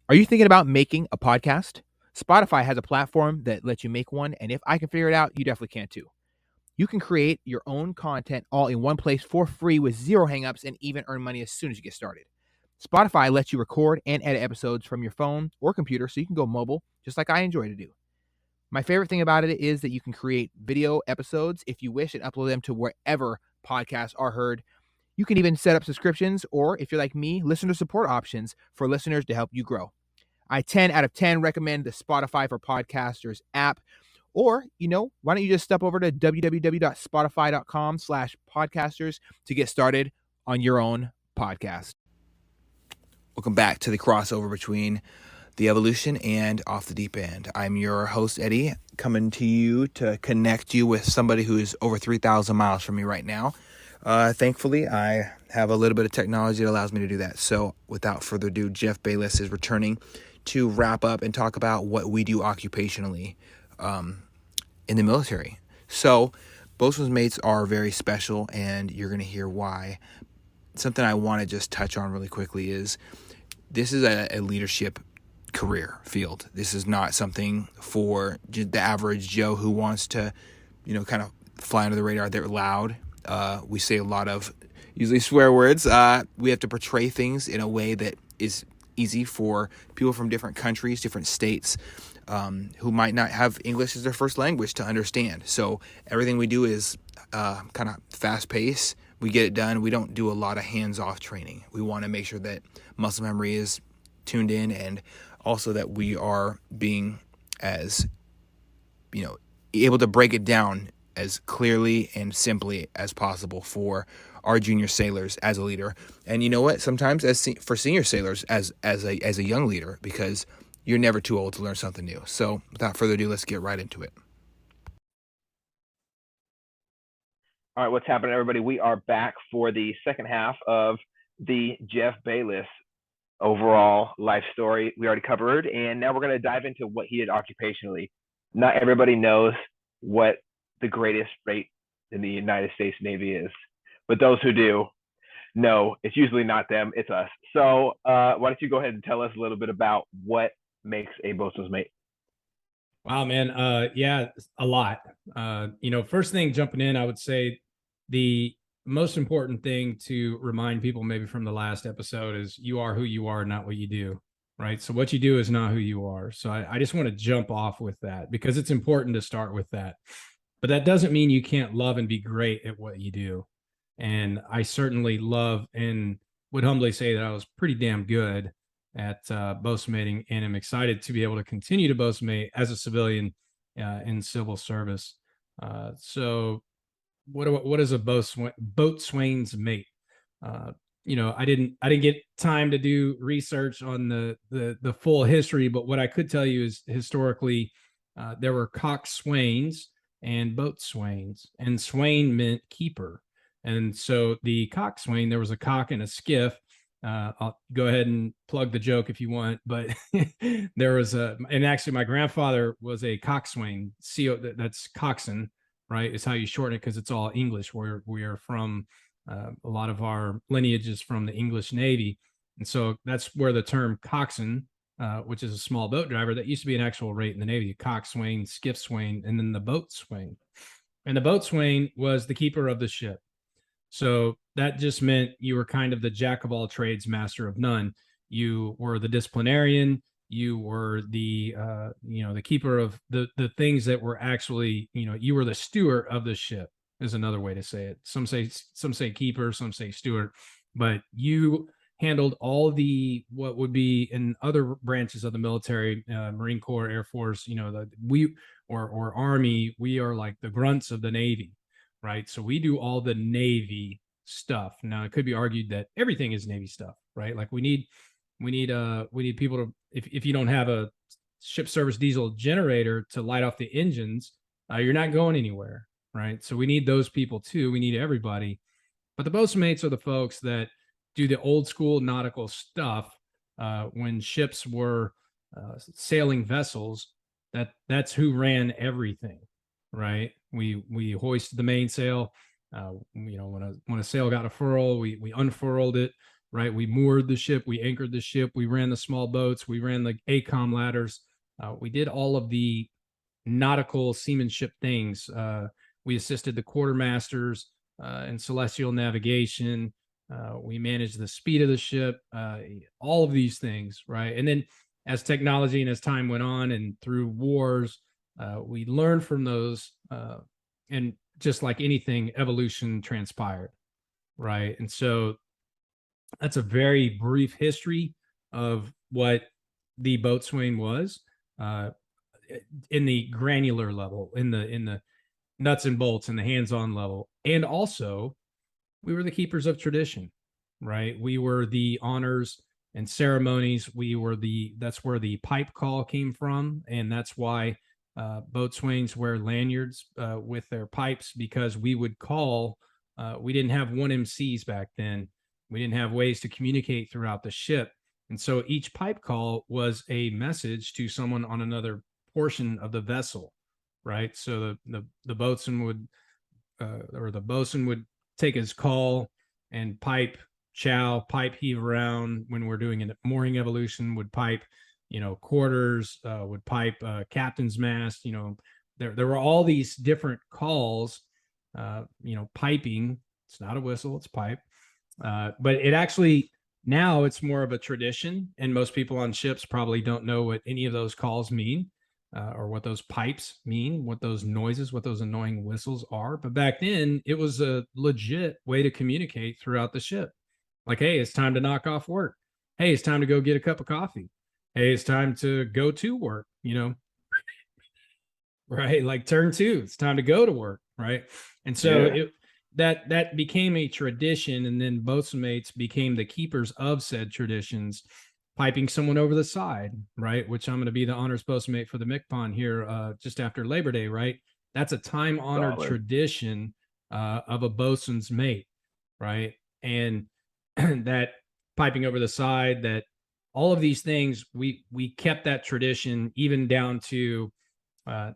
Are you thinking about making a podcast? Spotify has a platform that lets you make one, and if I can figure it out, you definitely can too. You can create your own content all in one place for free with zero hangups and even earn money as soon as you get started. Spotify lets you record and edit episodes from your phone or computer so you can go mobile, just like I enjoy to do. My favorite thing about it is that you can create video episodes if you wish and upload them to wherever podcasts are heard. You can even set up subscriptions, or if you're like me, listener support options for listeners to help you grow. I 10 out of 10 recommend the Spotify for Podcasters app. Or, why don't you just step over to www.spotify.com/podcasters to get started on your own podcast. Welcome back to the crossover between The Evolution and Off the Deep End. I'm your host, Eddie, coming to you to connect you with somebody who is over 3,000 miles from me right now. Thankfully, I have a little bit of technology that allows me to do that. So without further ado, Jeff Bayless is returning to wrap up and talk about what we do occupationally in the military. So bosun's mates are very special, and you're going to hear why. Something I want to just touch on really quickly is this is a leadership career field. This is not something for the average Joe who wants to, kind of fly under the radar. They're loud. We say a lot of usually swear words. We have to portray things in a way that is easy for people from different countries, different states, who might not have English as their first language to understand. So everything we do is kind of fast paced. We get it done. We don't do a lot of hands-off training. We want to make sure that muscle memory is tuned in, and also that we are being as, able to break it down as clearly and simply as possible for our junior sailors as a leader. And you know what? Sometimes for senior sailors as a young leader, because you're never too old to learn something new. So without further ado, let's get right into it. All right, what's happening, everybody? We are back for the second half of the Jeff Bayless overall life story we already covered, and now we're going to dive into what he did occupationally. Not everybody knows what the greatest rate in the United States Navy is, but those who do know it's usually not them, it's us. So why don't you go ahead and tell us a little bit about what makes a bosun's mate? Wow, man. Yeah, a lot. First thing jumping in, I would say the most important thing to remind people maybe from the last episode is you are who you are, not what you do, right? So what you do is not who you are. So I just want to jump off with that because it's important to start with that. But that doesn't mean you can't love and be great at what you do. And I certainly love and would humbly say that I was pretty damn good at bosunmating, and I'm excited to be able to continue to bosunmate as a civilian in civil service. So what is a boatswain's mate? I didn't get time to do research on the full history, but what I could tell you is historically there were coxswains and boatswains, and swain meant keeper. And so the coxswain, there was a cock and a skiff. I'll go ahead and plug the joke if you want, but there was and actually my grandfather was a coxswain. That's coxswain, right? Is how you shorten it because it's all English. We are from a lot of our lineage is from the English Navy, and so that's where the term coxswain, which is a small boat driver, that used to be an actual rate in the Navy: coxswain, skiff swain, and then the boatswain. And the boatswain was the keeper of the ship. So that just meant you were kind of the jack of all trades, master of none. You were the disciplinarian. You were the keeper of the things that were actually, you were the steward of the ship is another way to say it. Some say keeper, some say steward, but you handled all the what would be in other branches of the military, Marine Corps, Air Force, or Army. We are like the grunts of the Navy. Right. So we do all the Navy stuff. Now it could be argued that everything is Navy stuff, right? Like we need people to, if you don't have a ship service diesel generator to light off the engines, you're not going anywhere. Right. So we need those people too. We need everybody. But the bosun mates are the folks that do the old school nautical stuff. When ships were sailing vessels, that's who ran everything. Right. We hoisted the mainsail. When a sail got a furl, we unfurled it. right? We moored the ship, we anchored the ship, we ran the small boats, we ran the ACOM ladders. We did all of the nautical seamanship things. We assisted the quartermasters in celestial navigation. We managed the speed of the ship, all of these things, right? And then as technology and as time went on and through wars, we learned from those. And just like anything, evolution transpired, right? And so that's a very brief history of what the boatswain was. In the granular level, in the nuts and bolts, and the hands-on level. And also, we were the keepers of tradition, right? We were the honors and ceremonies. That's where the pipe call came from, and that's why boatswains wear lanyards with their pipes, because we would call. We didn't have one MCs back then. We didn't have ways to communicate throughout the ship, and so each pipe call was a message to someone on another portion of the vessel, right? So the boatswain would or the bosun would take his call and pipe chow, pipe heave around. When we're doing a mooring evolution, would pipe, quarters, would pipe captain's mast. There were all these different calls. Piping. It's not a whistle; it's pipe. But it actually now it's more of a tradition, and most people on ships probably don't know what any of those calls mean. Or what those pipes mean, what those noises, what those annoying whistles are. But back then, it was a legit way to communicate throughout the ship. Like, hey, it's time to knock off work. Hey, it's time to go get a cup of coffee. Hey, it's time to go to work, right? Like turn two, it's time to go to work, right? And so that became a tradition, and then boatswain mates became the keepers of said traditions, piping someone over the side, right? Which I'm going to be the honors boatswain mate for the MCPON here just after Labor Day, right? That's a time-honored tradition of a boatswain's mate, right? And that piping over the side, that all of these things, we kept that tradition even down to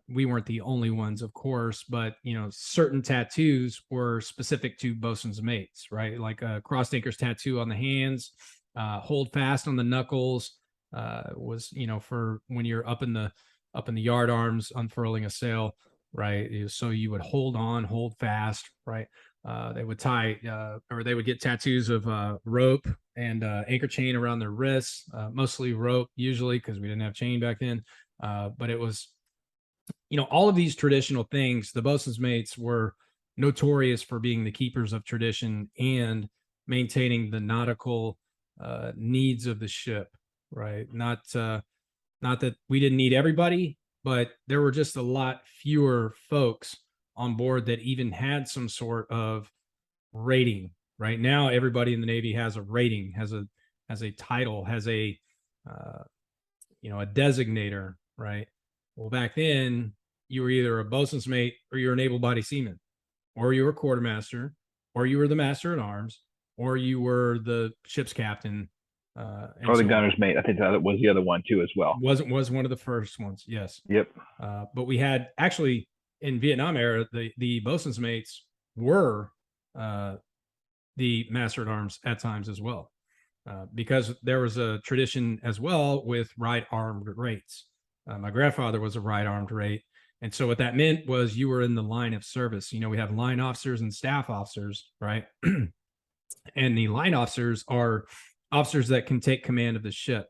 we weren't the only ones, of course, but certain tattoos were specific to boatswain's mates, right? Like a crossed anchors tattoo on the hands, hold fast on the knuckles, was for when you're up in the yard arms unfurling a sail, right? So you would hold on, hold fast, right? They would tie or they would get tattoos of rope and anchor chain around their wrists, mostly rope usually, because we didn't have chain back then. But it was, all of these traditional things. The boatswain's mates were notorious for being the keepers of tradition and maintaining the nautical needs of the ship, right? Not that we didn't need everybody, but there were just a lot fewer folks on board that even had some sort of rating. Right now, everybody in the Navy has a rating, has a title, has a a designator, right? Well, back then, you were either a boatswain's mate or you're an able-bodied seaman, or you were a quartermaster, or you were the master at arms, or you were the ship's captain, or the gunner's mate. I think that was the other one too, as well. Was one of the first ones, yes. Yep. But we had actually in Vietnam era, the boatswain's mates were the master at arms at times as well, because there was a tradition as well with right armed rates. My grandfather was a right armed rate. And so what that meant was you were in the line of service. We have line officers and staff officers, right? And the line officers are officers that can take command of the ship.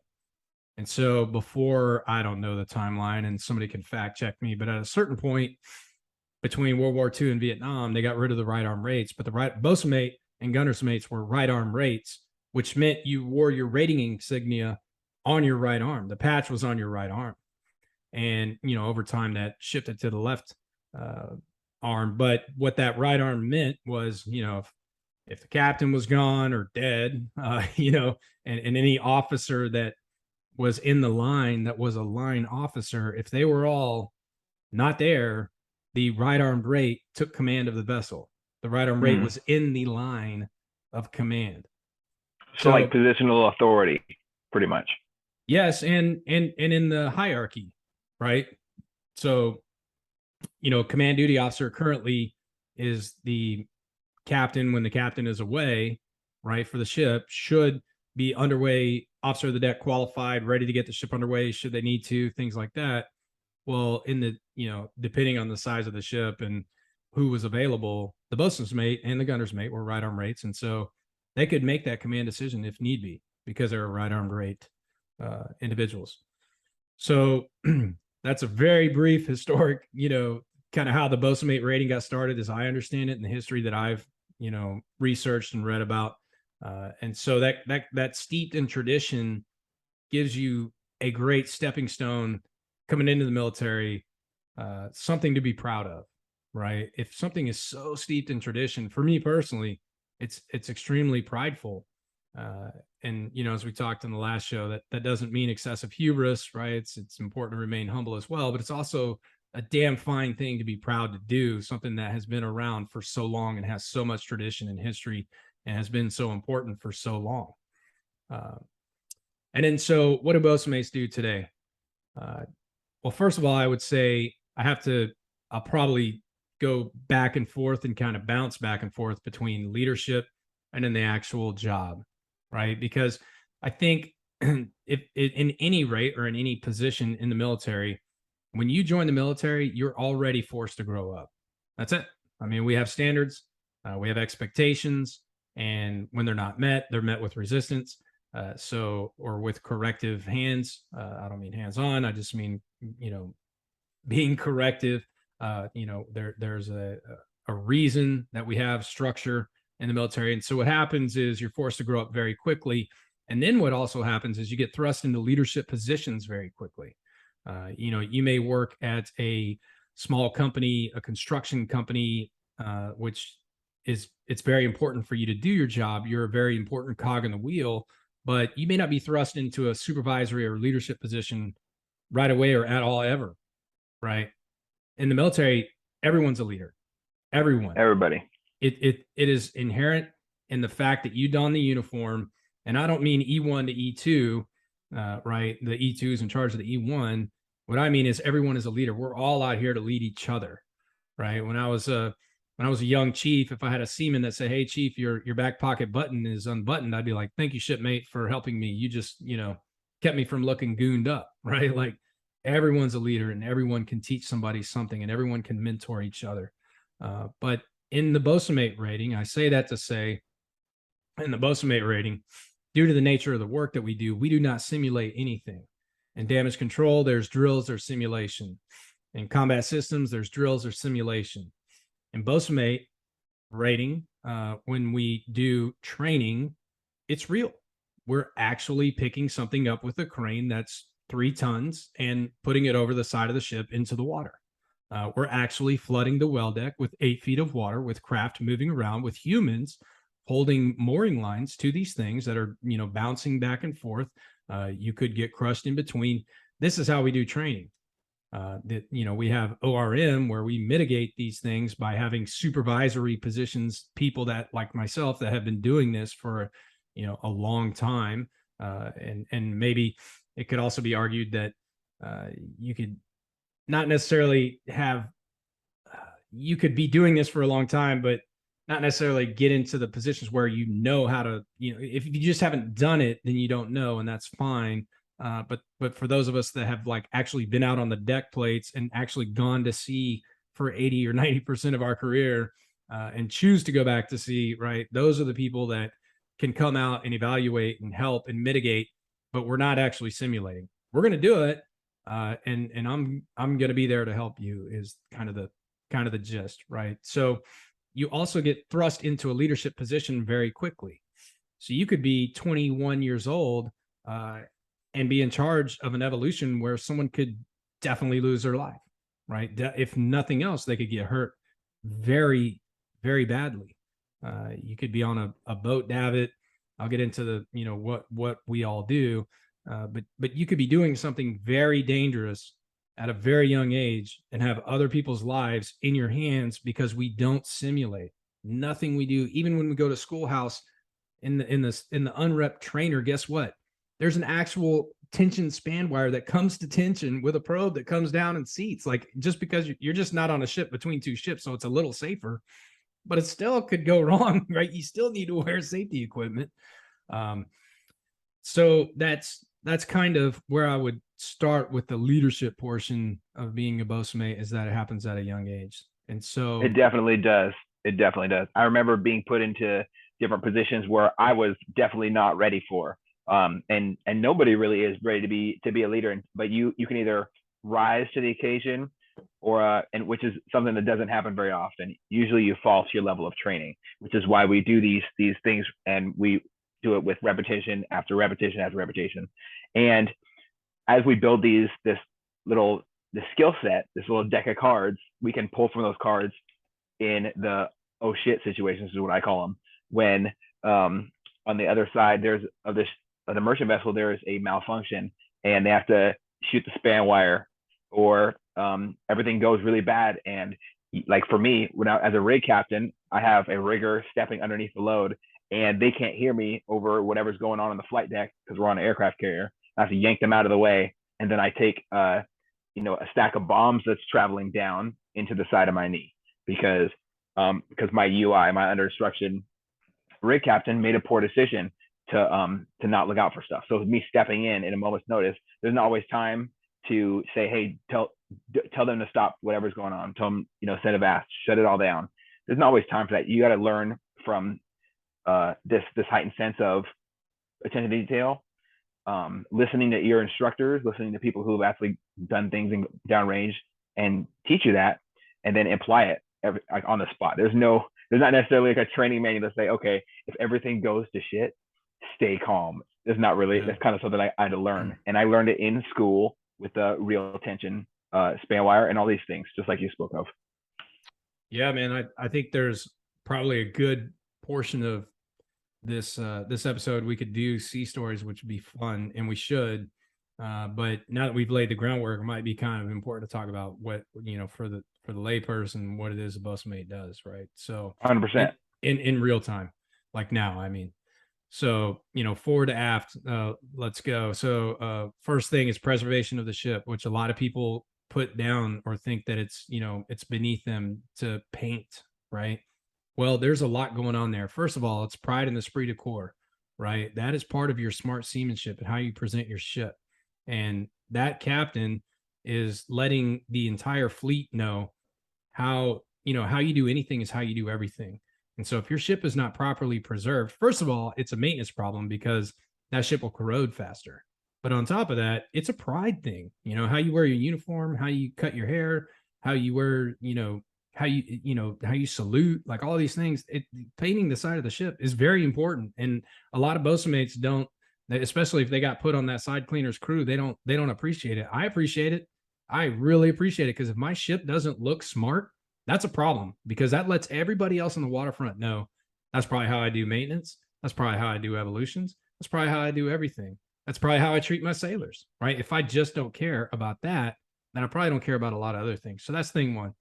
And so before, I don't know the timeline, and somebody can fact check me, but at a certain point between World War II and Vietnam, they got rid of the right arm rates, but the right boatswain mate and gunner's mates were right arm rates, which meant you wore your rating insignia on your right arm. The patch was on your right arm. And, over time that shifted to the left arm. But what that right arm meant was, if the captain was gone or dead, and any officer that was in the line that was a line officer, if they were all not there, the right armed rate took command of the vessel. The right armed rate was in the line of command. So like positional authority, pretty much. Yes, and in the hierarchy, right? So, command duty officer currently is the captain when the captain is away, right, for the ship should be underway, officer of the deck qualified, ready to get the ship underway should they need to, things like that. Well, in the, depending on the size of the ship and who was available, the bosun's mate and the gunner's mate were right arm rates. And so they could make that command decision if need be, because they're right armed rate individuals. So that's a very brief historic, kind of how the bosun mate rating got started, as I understand it, in the history that I've, researched and read about. And so that steeped in tradition gives you a great stepping stone coming into the military, something to be proud of, right? If something is so steeped in tradition, for me personally, it's extremely prideful. And as we talked in the last show, that doesn't mean excessive hubris, right? It's important to remain humble as well, but it's also a damn fine thing to be proud to do, something that has been around for so long and has so much tradition and history and has been so important for so long. And then, so what do bosun mates do today? Well, first of all, I would say I'll probably go back and forth and kind of bounce back and forth between leadership and then the actual job, right? Because I think if in any rate or in any position in the military, when you join the military, you're already forced to grow up. That's it. I mean, we have standards, we have expectations, and when they're not met, they're met with resistance. Or with corrective hands. I don't mean hands-on. I just mean, being corrective. There's a reason that we have structure in the military. And so what happens is you're forced to grow up very quickly. And then what also happens is you get thrust into leadership positions very quickly. You may work at a small company, a construction company, which it's very important for you to do your job. You're a very important cog in the wheel, but you may not be thrust into a supervisory or leadership position right away or at all ever, right? In the military, everyone's a leader. Everybody. It is inherent in the fact that you don the uniform, and I don't mean E1 to E2, right? The E2 is in charge of the E1. What I mean is everyone is a leader. We're all out here to lead each other, right? When I was a young chief, if I had a seaman that said, "Hey, chief, your back pocket button is unbuttoned," I'd be like, "Thank you, shipmate, for helping me. You just, kept me from looking gooned up," right? Like, everyone's a leader and everyone can teach somebody something and everyone can mentor each other. But in the bosun mate rating, I say that to say, in the bosun mate rating, due to the nature of the work that we do not simulate anything. In damage control, there's drills or simulation. In combat systems, there's drills or simulation. In bosun mate rating, when we do training, it's real. We're actually picking something up with a crane that's 3 tons and putting it over the side of the ship into the water. We're actually flooding the well deck with 8 feet of water, with craft moving around, with humans holding mooring lines to these things that are, bouncing back and forth. You could get crushed in between. This is how we do training. We have ORM, where we mitigate these things by having supervisory positions, people that, like myself, that have been doing this for, a long time. And maybe it could also be argued that you could not necessarily have, you could be doing this for a long time, but not necessarily get into the positions where how to, if you just haven't done it, then you don't know, and that's fine. But for those of us that have actually been out on the deck plates and actually gone to sea for 80 or 90% of our career, and choose to go back to sea, right? Those are the people that can come out and evaluate and help and mitigate, but we're not actually simulating. We're going to do it. And I'm going to be there to help you, is kind of the gist, right? So you also get thrust into a leadership position very quickly. So you could be 21 years old, and be in charge of an evolution where someone could definitely lose their life, right? If nothing else, they could get hurt very, very badly. You could be on a boat davit. I'll get into the, what we all do. But you could be doing something very dangerous at a very young age and have other people's lives in your hands, because we don't simulate. Nothing we do, even when we go to schoolhouse in the unrep trainer, guess what? There's an actual tension span wire that comes to tension with a probe that comes down and seats. Like, just because you're just not on a ship between 2 ships, so it's a little safer. but it still could go wrong, right? You still need to wear safety equipment. So that's kind of where I would start with the leadership portion of being a bosun is that it happens at a young age. And so it definitely does. It definitely does. I remember being put into different positions where I was definitely not ready for. And nobody really is ready to be a leader. But you can either rise to the occasion, or and which is something that doesn't happen very often. Usually, you fall to your level of training, which is why we do these things, and we do it with repetition after repetition after repetition. And as we build this little the skill set, this little deck of cards, we can pull from those cards in the oh shit situations is what I call them. When on the other side there's of this of the merchant vessel there is a malfunction and they have to shoot the span wire, or everything goes really bad. And like for me, when as a rig captain, I have a rigger stepping underneath the load, and they can't hear me over whatever's going on the flight deck because we're on an aircraft carrier. I have to yank them out of the way, and then I take a stack of bombs that's traveling down into the side of my knee because my UI, my under instruction rig captain, made a poor decision to not look out for stuff. So with me stepping in a moment's notice, there's not always time to say, hey, tell them to stop whatever's going on. Tell them, set a vast, shut it all down. There's not always time for that. You got to learn from this heightened sense of attention to detail, listening to your instructors, listening to people who have actually done things in downrange and teach you that, and then apply it on the spot. There's not necessarily like a training manual to say, okay, if everything goes to shit, stay calm. There's not really. Yeah. That's kind of something I had to learn, and I learned it in school with the real tension span wire and all these things, just like you spoke of. Yeah, man, I think there's probably a good portion of this episode we could do sea stories, which would be fun, and we should. But now that we've laid the groundwork, it might be kind of important to talk about what for the layperson what it is a bosun does, right? So 100% in real time, like now. I mean, so forward to aft. Let's go. So first thing is preservation of the ship, which a lot of people put down or think that it's it's beneath them to paint, right? Well, there's a lot going on there. First of all, it's pride and esprit de corps, right? That is part of your smart seamanship and how you present your ship. And that captain is letting the entire fleet know how you do anything is how you do everything. And so if your ship is not properly preserved, first of all, it's a maintenance problem because that ship will corrode faster. But on top of that, it's a pride thing. How you wear your uniform, how you cut your hair, how you wear, how you salute, like all these things. Painting the side of the ship is very important. And a lot of bosun mates don't, especially if they got put on that side cleaner's crew, they don't appreciate it. I appreciate it. I really appreciate it, because if my ship doesn't look smart, that's a problem, because that lets everybody else on the waterfront know that's probably how I do maintenance. That's probably how I do evolutions. That's probably how I do everything. That's probably how I treat my sailors, right? If I just don't care about that, then I probably don't care about a lot of other things. So that's thing one.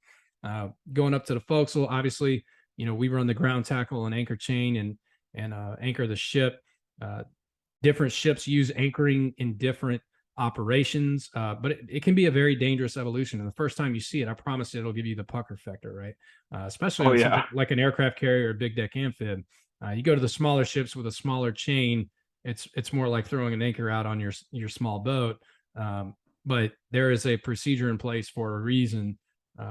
Going up to the forecastle, obviously, we run the ground tackle and anchor chain and anchor the ship. Different ships use anchoring in different operations, but it can be a very dangerous evolution. And the first time you see it, I promise it'll give you the pucker factor, right? Especially something like an aircraft carrier or big deck amphib. You go to the smaller ships with a smaller chain, it's more like throwing an anchor out on your small boat. But there is a procedure in place for a reason.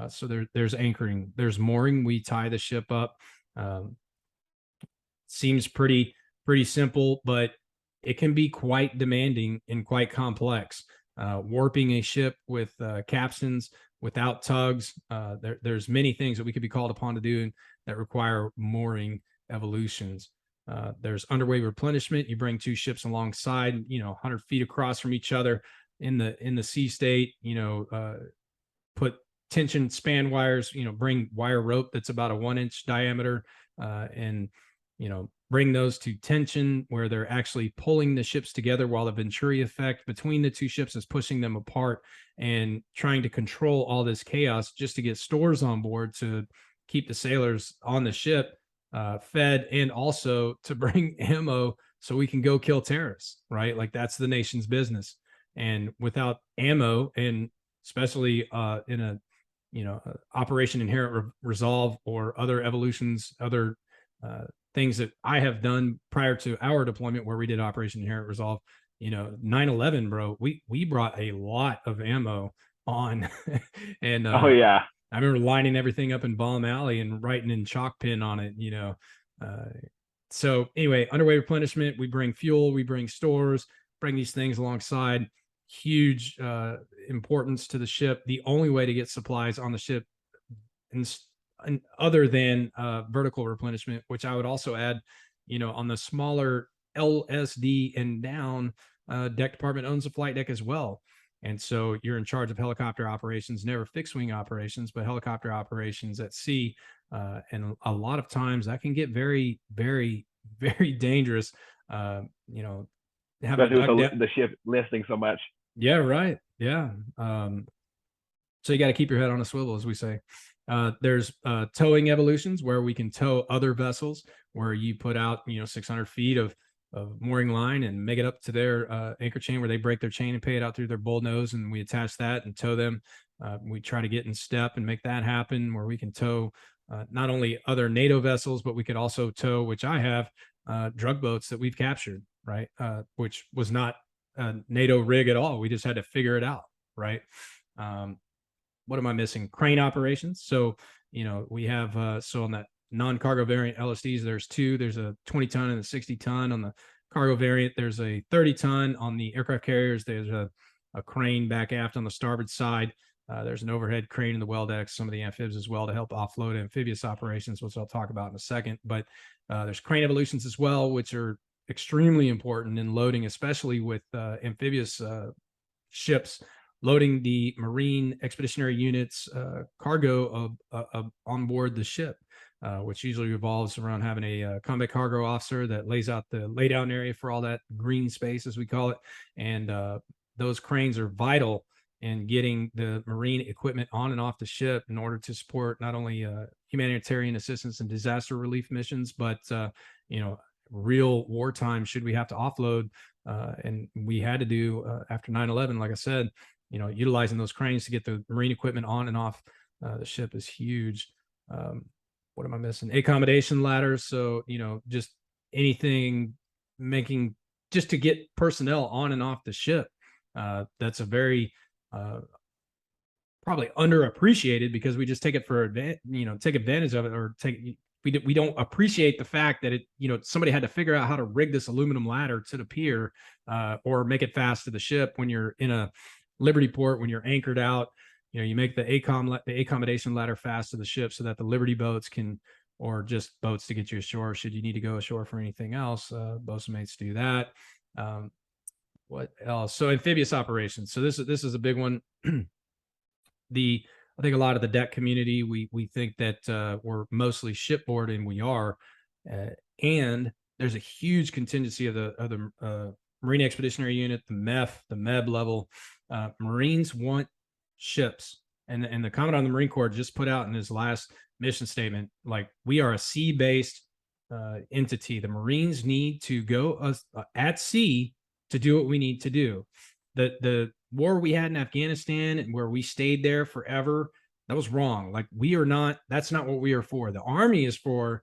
So there's anchoring, there's mooring. We tie the ship up. Seems pretty simple, but it can be quite demanding and quite complex. Warping a ship with capstans without tugs. There's many things that we could be called upon to do that require mooring evolutions. There's underway replenishment. You bring two ships alongside, 100 feet across from each other in the sea state, put tension span wires, bring wire rope that's about a 1-inch diameter, and, bring those to tension where they're actually pulling the ships together, while the Venturi effect between the two ships is pushing them apart, and trying to control all this chaos just to get stores on board to keep the sailors on the ship fed, and also to bring ammo so we can go kill terrorists, right? Like that's the nation's business. And without ammo, and especially in a Operation Inherent Resolve or other evolutions, other things that I have done prior to our deployment where we did Operation Inherent Resolve. 9/11, bro, we brought a lot of ammo on, and oh yeah, I remember lining everything up in Bomb Alley and writing in chalk pin on it. So anyway, underway replenishment. We bring fuel, we bring stores, bring these things alongside. Huge importance to the ship. The only way to get supplies on the ship, and other than vertical replenishment, which I would also add, on the smaller LSD and down, deck department owns a flight deck as well. And so you're in charge of helicopter operations, never fixed wing operations, but helicopter operations at sea. And a lot of times that can get very, very, very dangerous. Especially with the ship listing so much. Yeah, right. Yeah. So you got to keep your head on a swivel, as we say. There's towing evolutions where we can tow other vessels, where you put out 600 feet of mooring line and make it up to their anchor chain where they break their chain and pay it out through their bull nose, and we attach that and tow them. We try to get in step and make that happen, where we can tow not only other NATO vessels, but we could also tow, which I have, drug boats that we've captured, right? Which was not a NATO rig at all. We just had to figure it out, right? What am I missing? Crane operations. So, we have, so on that non-cargo variant LSDs, there's two. There's a 20 ton and a 60 ton. On the cargo variant, there's a 30 ton. On the aircraft carriers, there's a crane back aft on the starboard side. There's an overhead crane in the well decks, some of the amphibs as well, to help offload amphibious operations, which I'll talk about in a second. But there's crane evolutions as well, which are extremely important in loading, especially with amphibious ships, loading the Marine Expeditionary Unit's cargo on board the ship, which usually revolves around having a combat cargo officer that lays out the laydown area for all that green space, as we call it. And those cranes are vital in getting the Marine equipment on and off the ship in order to support not only humanitarian assistance and disaster relief missions, but real wartime should we have to offload. And we had to do after 9/11, like I said, utilizing those cranes to get the Marine equipment on and off the ship is huge. What am I missing? Accommodation ladders. So, just anything just to get personnel on and off the ship. That's a very probably underappreciated, because we just take it for take advantage of it, or we don't appreciate the fact that somebody had to figure out how to rig this aluminum ladder to the pier, or make it fast to the ship when you're in a Liberty port, when you're anchored out. You make the accommodation ladder fast to the ship so that the Liberty boats can, or just boats to get you ashore should you need to go ashore for anything else. Bosun mates do that. What else? So amphibious operations. So this is a big one. I think a lot of the deck community, we think that we're mostly shipboard, and we are. And there's a huge contingency of the Marine Expeditionary Unit, the MEF, the MEB level. Marines want ships, and the Commandant of the Marine Corps just put out in his last mission statement, like, we are a sea-based entity. The Marines need to go at sea to do what we need to do. The war we had in Afghanistan, and where we stayed there forever, that was wrong. Like, that's not what we are for. The Army is for,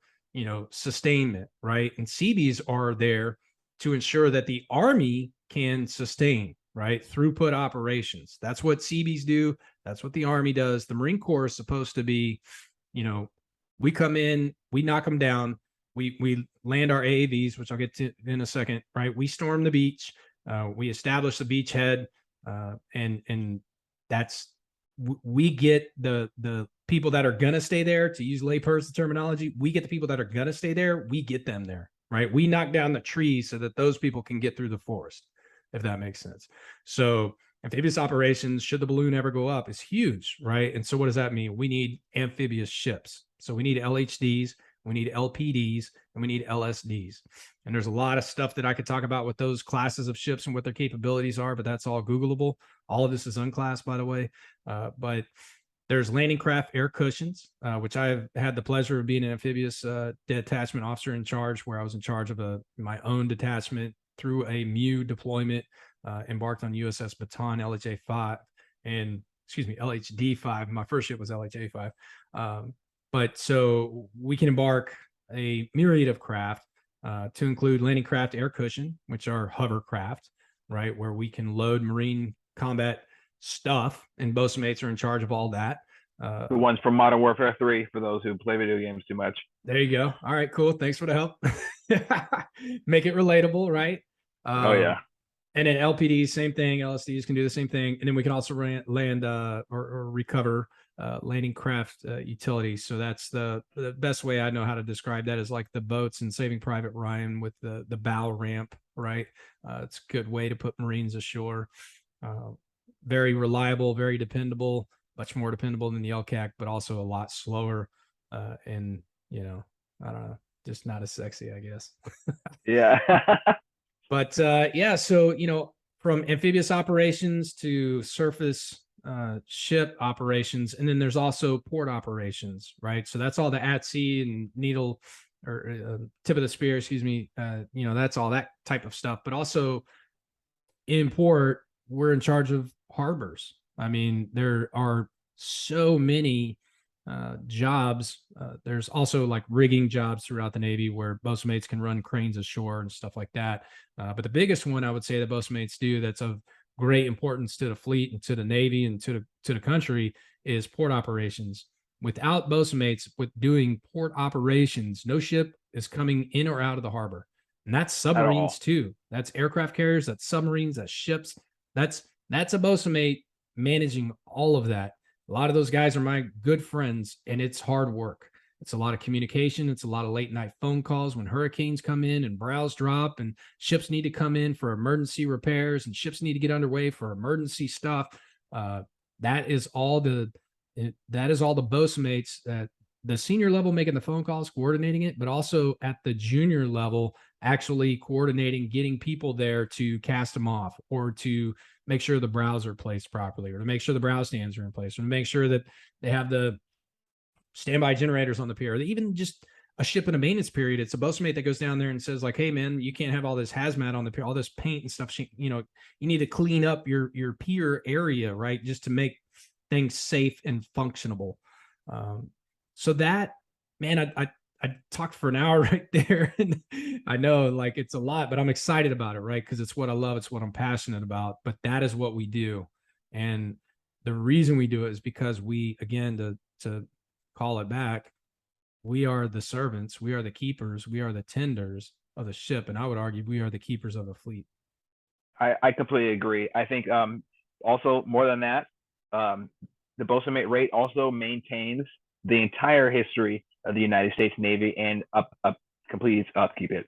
sustainment, right? And Seabees are there to ensure that the Army can sustain, right? Throughput operations. That's what Seabees do. That's what the Army does. The Marine Corps is supposed to be, we come in, we knock them down, we land our AAVs, which I'll get to in a second, right? We storm the beach, we establish the beachhead, and that's, we get the people that are gonna stay there, to use layperson terminology. We get the people that are gonna stay there, we get them there, right? We knock down the trees so that those people can get through the forest, if that makes sense. So amphibious operations, should the balloon ever go up, is huge, right? And so what does that mean? We need amphibious ships. So we need LHDs, we need LPDs, and we need LSDs. And there's a lot of stuff that I could talk about with those classes of ships and what their capabilities are, but that's all Googleable. All of this is unclassed, by the way. But there's landing craft air cushions, which I've had the pleasure of being an amphibious detachment officer in charge, where I was in charge of my own detachment through a MU deployment, embarked on USS Baton LHA-5. And LHD-5. My first ship was LHA-5. But so we can embark a myriad of craft, to include landing craft air cushion, which are hovercraft, right, where we can load marine combat stuff, and bosun-mates are in charge of all that. The ones from Modern Warfare 3 for those who play video games too much. There you go. All right, cool. Thanks for the help. Make it relatable, right? Oh yeah. And then LPDs, same thing. LSDs can do the same thing, and then we can also land or recover landing craft utilities. So that's the best way I know how to describe that is like the boats in Saving Private Ryan with the bow ramp, right? It's a good way to put Marines ashore. Very reliable, very dependable, much more dependable than the LCAC, but also a lot slower, and I don't know, just not as sexy, I guess. Yeah. But yeah, so from amphibious operations to surface ship operations, and then there's also port operations, right? So that's all the at sea and needle or tip of the spear, excuse me. That's all that type of stuff. But also in port, we're in charge of harbors. I mean, there are so many jobs. There's also like rigging jobs throughout the Navy where bosun-mates can run cranes ashore and stuff like that. But the biggest one I would say that bosun-mates do that's of great importance to the fleet and to the Navy and to the country is port operations. Without bosun-mates with doing port operations, no ship is coming in or out of the harbor. And that's submarines too. That's aircraft carriers, that's submarines, that's ships. That's a bosun-mate managing all of that. A lot of those guys are my good friends, and it's hard work. It's a lot of communication. It's a lot of late night phone calls when hurricanes come in and brows drop and ships need to come in for emergency repairs and ships need to get underway for emergency stuff. That is all the bosun-mates at the senior level making the phone calls, coordinating it, but also at the junior level, actually coordinating, getting people there to cast them off or to make sure the brows are placed properly or to make sure the brow stands are in place or to make sure that they have the standby generators on the pier or even just a ship in a maintenance period. It's a bosun-mate that goes down there and says like, hey man, you can't have all this hazmat on the pier, all this paint and stuff. You need to clean up your pier area, right? Just to make things safe and functionable. So that, man, I talked for an hour right there. And I know like it's a lot, but I'm excited about it, right? Because it's what I love. It's what I'm passionate about. But that is what we do. And the reason we do it is because we, again, to call it back, we are the servants, we are the keepers, we are the tenders of the ship. And I would argue we are the keepers of the fleet. I completely agree. I think also more than that, the bosun-mate rate also maintains the entire history of the United States Navy and completely upkeep it.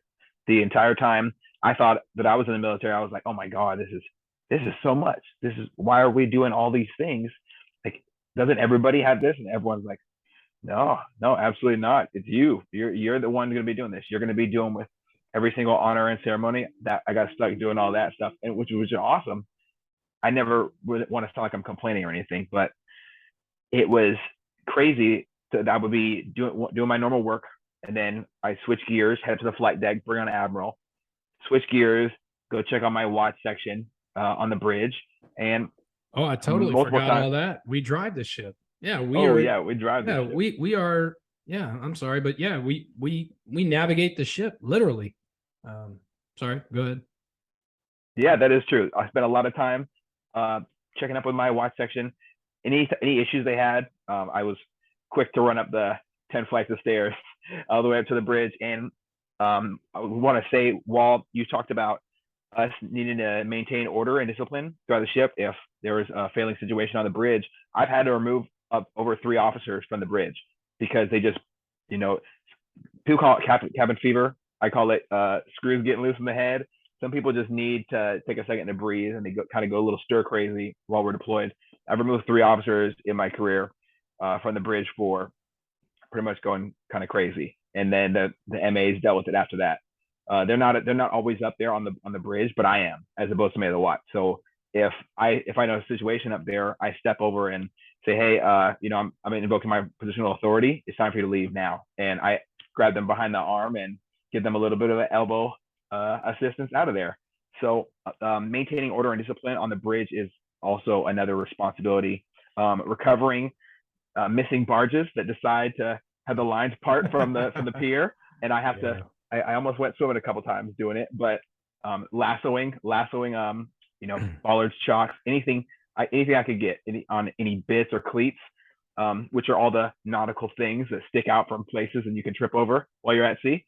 The entire time I thought that I was in the military, I was like, oh my God, this is so much. Why are we doing all these things? Like, doesn't everybody have this? And everyone's like, no, absolutely not. It's you. You're the one going to be doing this. You're going to be doing with every single honor and ceremony. That I got stuck doing all that stuff, and which was awesome. I never would want to sound like I'm complaining or anything, but it was crazy that I would be doing my normal work, and then I switch gears, head up to the flight deck, bring on Admiral, switch gears, go check on my watch section on the bridge, and I totally forgot all that. We drive the ship. Yeah, we drive the ship. We are. Yeah, I'm sorry, but yeah, we navigate the ship literally. Sorry, go ahead. Yeah, that is true. I spent a lot of time checking up with my watch section. Any issues they had, I was quick to run up the 10 flights of stairs all the way up to the bridge. And I want to say, while you talked about us needing to maintain order and discipline throughout the ship, if there was a failing situation on the bridge, I've had to remove over 3 officers from the bridge because they just, people call it cabin fever. I call it screws getting loose in the head. Some people just need to take a second to breathe, and they kind of go a little stir crazy while we're deployed. I've removed 3 officers in my career from the bridge for pretty much going kind of crazy, and then the MAs dealt with it after that. They're not always up there on the bridge, but I am as a bosun-mate of the watch. So if I know a situation up there, I step over and say, hey, I'm invoking my positional authority. It's time for you to leave now, and I grab them behind the arm and give them a little bit of an elbow assistance out of there. So maintaining order and discipline on the bridge is also another responsibility recovering missing barges that decide to have the lines part from the pier, and I have to. I almost went swimming a couple times doing it, but lassoing, bollards, chocks, anything I could get on any bits or cleats, which are all the nautical things that stick out from places and you can trip over while you're at sea.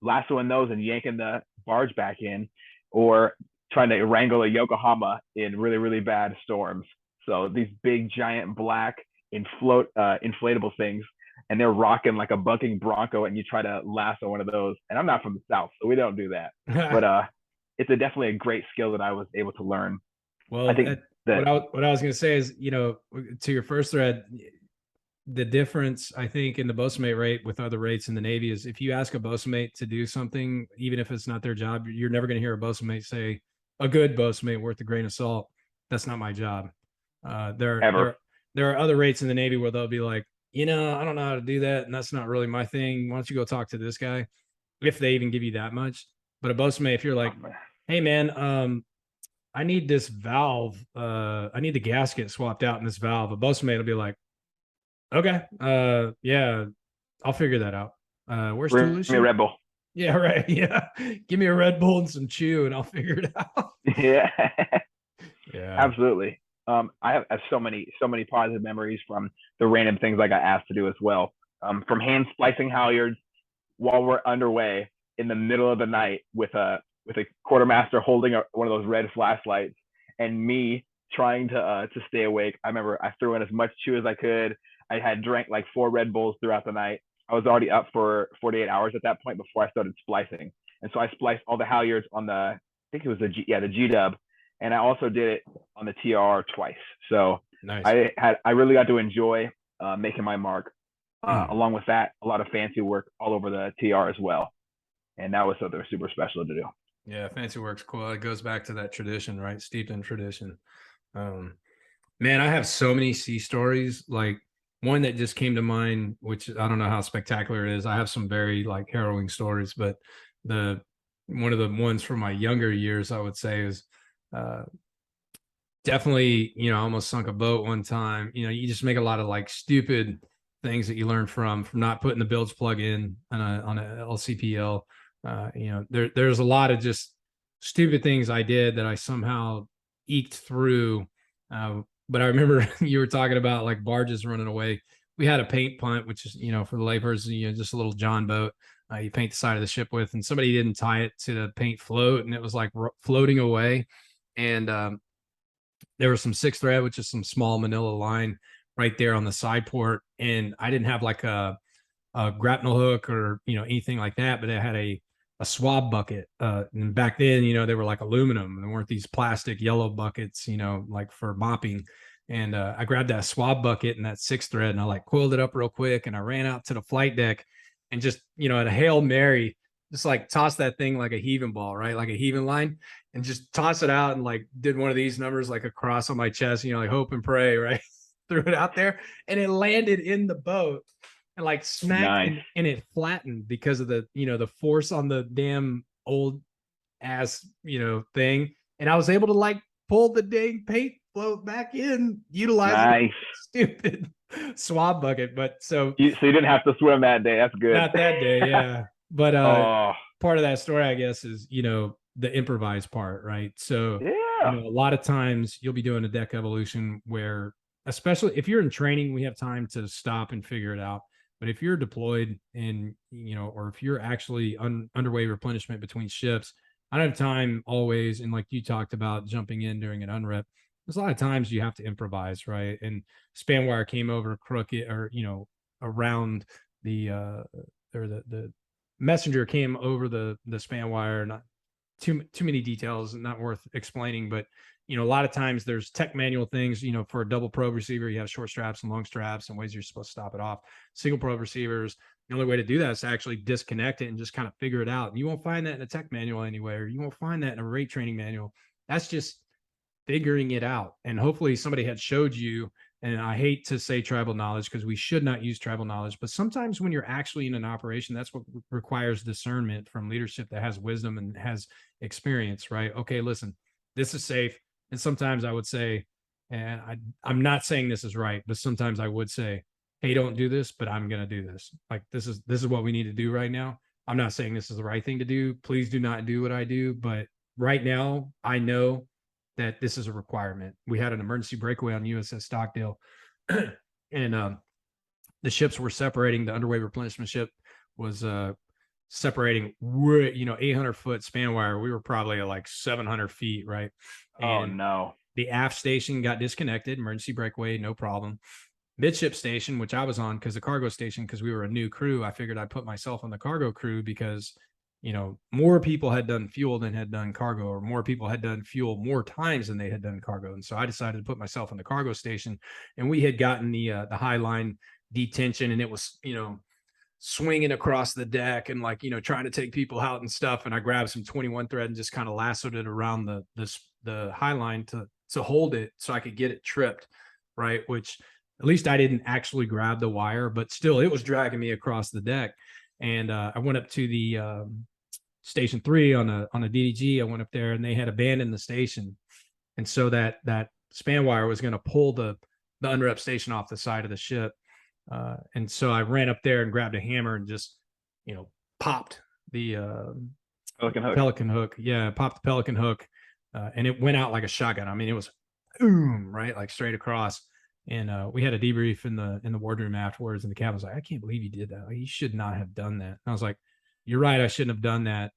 Lassoing those and yanking the barge back in, or trying to wrangle a Yokohama in really, really bad storms. So these big, giant, black inflatable things, and they're rocking like a bucking bronco, and you try to lasso one of those. And I'm not from the South, so we don't do that. But it's definitely a great skill that I was able to learn. Well, I think what I was going to say is, to your first thread, the difference, I think, in the bosun mate rate with other rates in the Navy is if you ask a bosun mate to do something, even if it's not their job, you're never going to hear a bosun mate say, a good bosun mate worth a grain of salt, that's not my job. There are other rates in the Navy where they'll be like, I don't know how to do that, and that's not really my thing. Why don't you go talk to this guy? If they even give you that much. But a bosun mate, if you're like, hey man, I need this valve, I need the gasket swapped out in this valve, a bosun mate will be like, okay, yeah, I'll figure that out. Where's Toulouse? Give me a Red Bull. Yeah, right. Yeah, give me a Red Bull and some chew, and I'll figure it out. Yeah, absolutely. I have so many positive memories from the random things I got asked to do as well. From hand splicing halyards while we're underway in the middle of the night with a quartermaster holding one of those red flashlights, and me trying to stay awake. I remember I threw in as much chew as I could. I had drank like 4 Red Bulls throughout the night. I was already up for 48 hours at that point before I started splicing. And so I spliced all the halyards on I think it was the G-dub. And I also did it on the TR twice. So nice. I really got to enjoy making my mark. Along with that, a lot of fancy work all over the TR as well. And that was something super special to do. Yeah, fancy work's cool. It goes back to that tradition, right? Steeped in tradition. Man, I have so many sea stories. Like one that just came to mind, which I don't know how spectacular it is. I have some very harrowing stories, but one of the ones from my younger years, I would say, is definitely, I almost sunk a boat one time. You just make a lot of stupid things that you learn from not putting the bilge plug in on a LCPL. There's a lot of just stupid things I did that I somehow eked through. But I remember you were talking about barges running away. We had a paint punt, which is, for the layperson, just a little John boat you paint the side of the ship with, and somebody didn't tie it to the paint float, and it was floating away. And there was some 6 thread, which is some small manila line right there on the side port. And I didn't have a grapnel hook or, anything like that, but it had a swab bucket. And back then, they were aluminum, and there weren't these plastic yellow buckets, for mopping. And I grabbed that swab bucket and that 6 thread, and I coiled it up real quick, and I ran out to the flight deck and just, at a Hail Mary, just toss that thing like a heaving ball, right? Like a heaving line, and just toss it out, and did one of these numbers across on my chest, hope and pray, right? Threw it out there, and it landed in the boat and smacked nice. and it flattened because of the the force on the damn old ass thing, and I was able to pull the dang paint float back in, utilizing nice. Stupid swab bucket. But so you didn't have to swim that day. That's good. Not that day, yeah. But part of that story, I guess, is the improvised part, right? So yeah, a lot of times you'll be doing a deck evolution where, especially if you're in training, we have time to stop and figure it out. But if you're deployed and, or if you're actually underway replenishment between ships, I don't have time always. And like you talked about jumping in during an unrep, there's a lot of times you have to improvise, right? And span wire came over crooked, or, around the messenger came over the span wire. Not too many details, not worth explaining, but a lot of times there's tech manual things, for a double probe receiver, you have short straps and long straps and ways you're supposed to stop it off. Single probe receivers, the only way to do that is to actually disconnect it and just kind of figure it out. And you won't find that in a tech manual anywhere. You won't find that in a rate training manual. That's just figuring it out. And hopefully somebody had showed you, and I hate to say tribal knowledge because we should not use tribal knowledge, but sometimes when you're actually in an operation, that's what requires discernment from leadership that has wisdom and has experience, right? Okay, listen, this is safe. And sometimes I would say, And I'm not saying this is right, but sometimes I would say, hey, don't do this, but I'm going to do this. Like, this is what we need to do right now. I'm not saying this is the right thing to do. Please do not do what I do. But right now, I know that this is a requirement. We had an emergency breakaway on USS Stockdale, and the ships were separating. The underway replenishment ship was separating, 800-foot span wire. We were probably at like 700 feet, right? Oh, And no. the aft station got disconnected, emergency breakaway, no problem. Midship station, which I was on, because the cargo station, because we were a new crew, I figured I'd put myself on the cargo crew because, more people had done fuel than had done cargo, or more people had done fuel more times than they had done cargo. And so I decided to put myself on the cargo station, and we had gotten the high line detention, and it was, swinging across the deck and like, trying to take people out and stuff. And I grabbed some 21 thread and just kind of lassoed it around the high line to hold it so I could get it tripped. Right. Which at least I didn't actually grab the wire, but still it was dragging me across the deck. And I went up to the station 3 on a DDG. I went up there and they had abandoned the station. And so that span wire was going to pull the unrep station off the side of the ship. And so I ran up there and grabbed a hammer and just, popped the Pelican hook. Yeah, popped the Pelican hook. And it went out like a shotgun. I mean, it was boom, right? Like straight across. And we had a debrief in the wardroom afterwards, and the captain was like, I can't believe you did that. Like, you should not have done that. And I was like, you're right, I shouldn't have done that.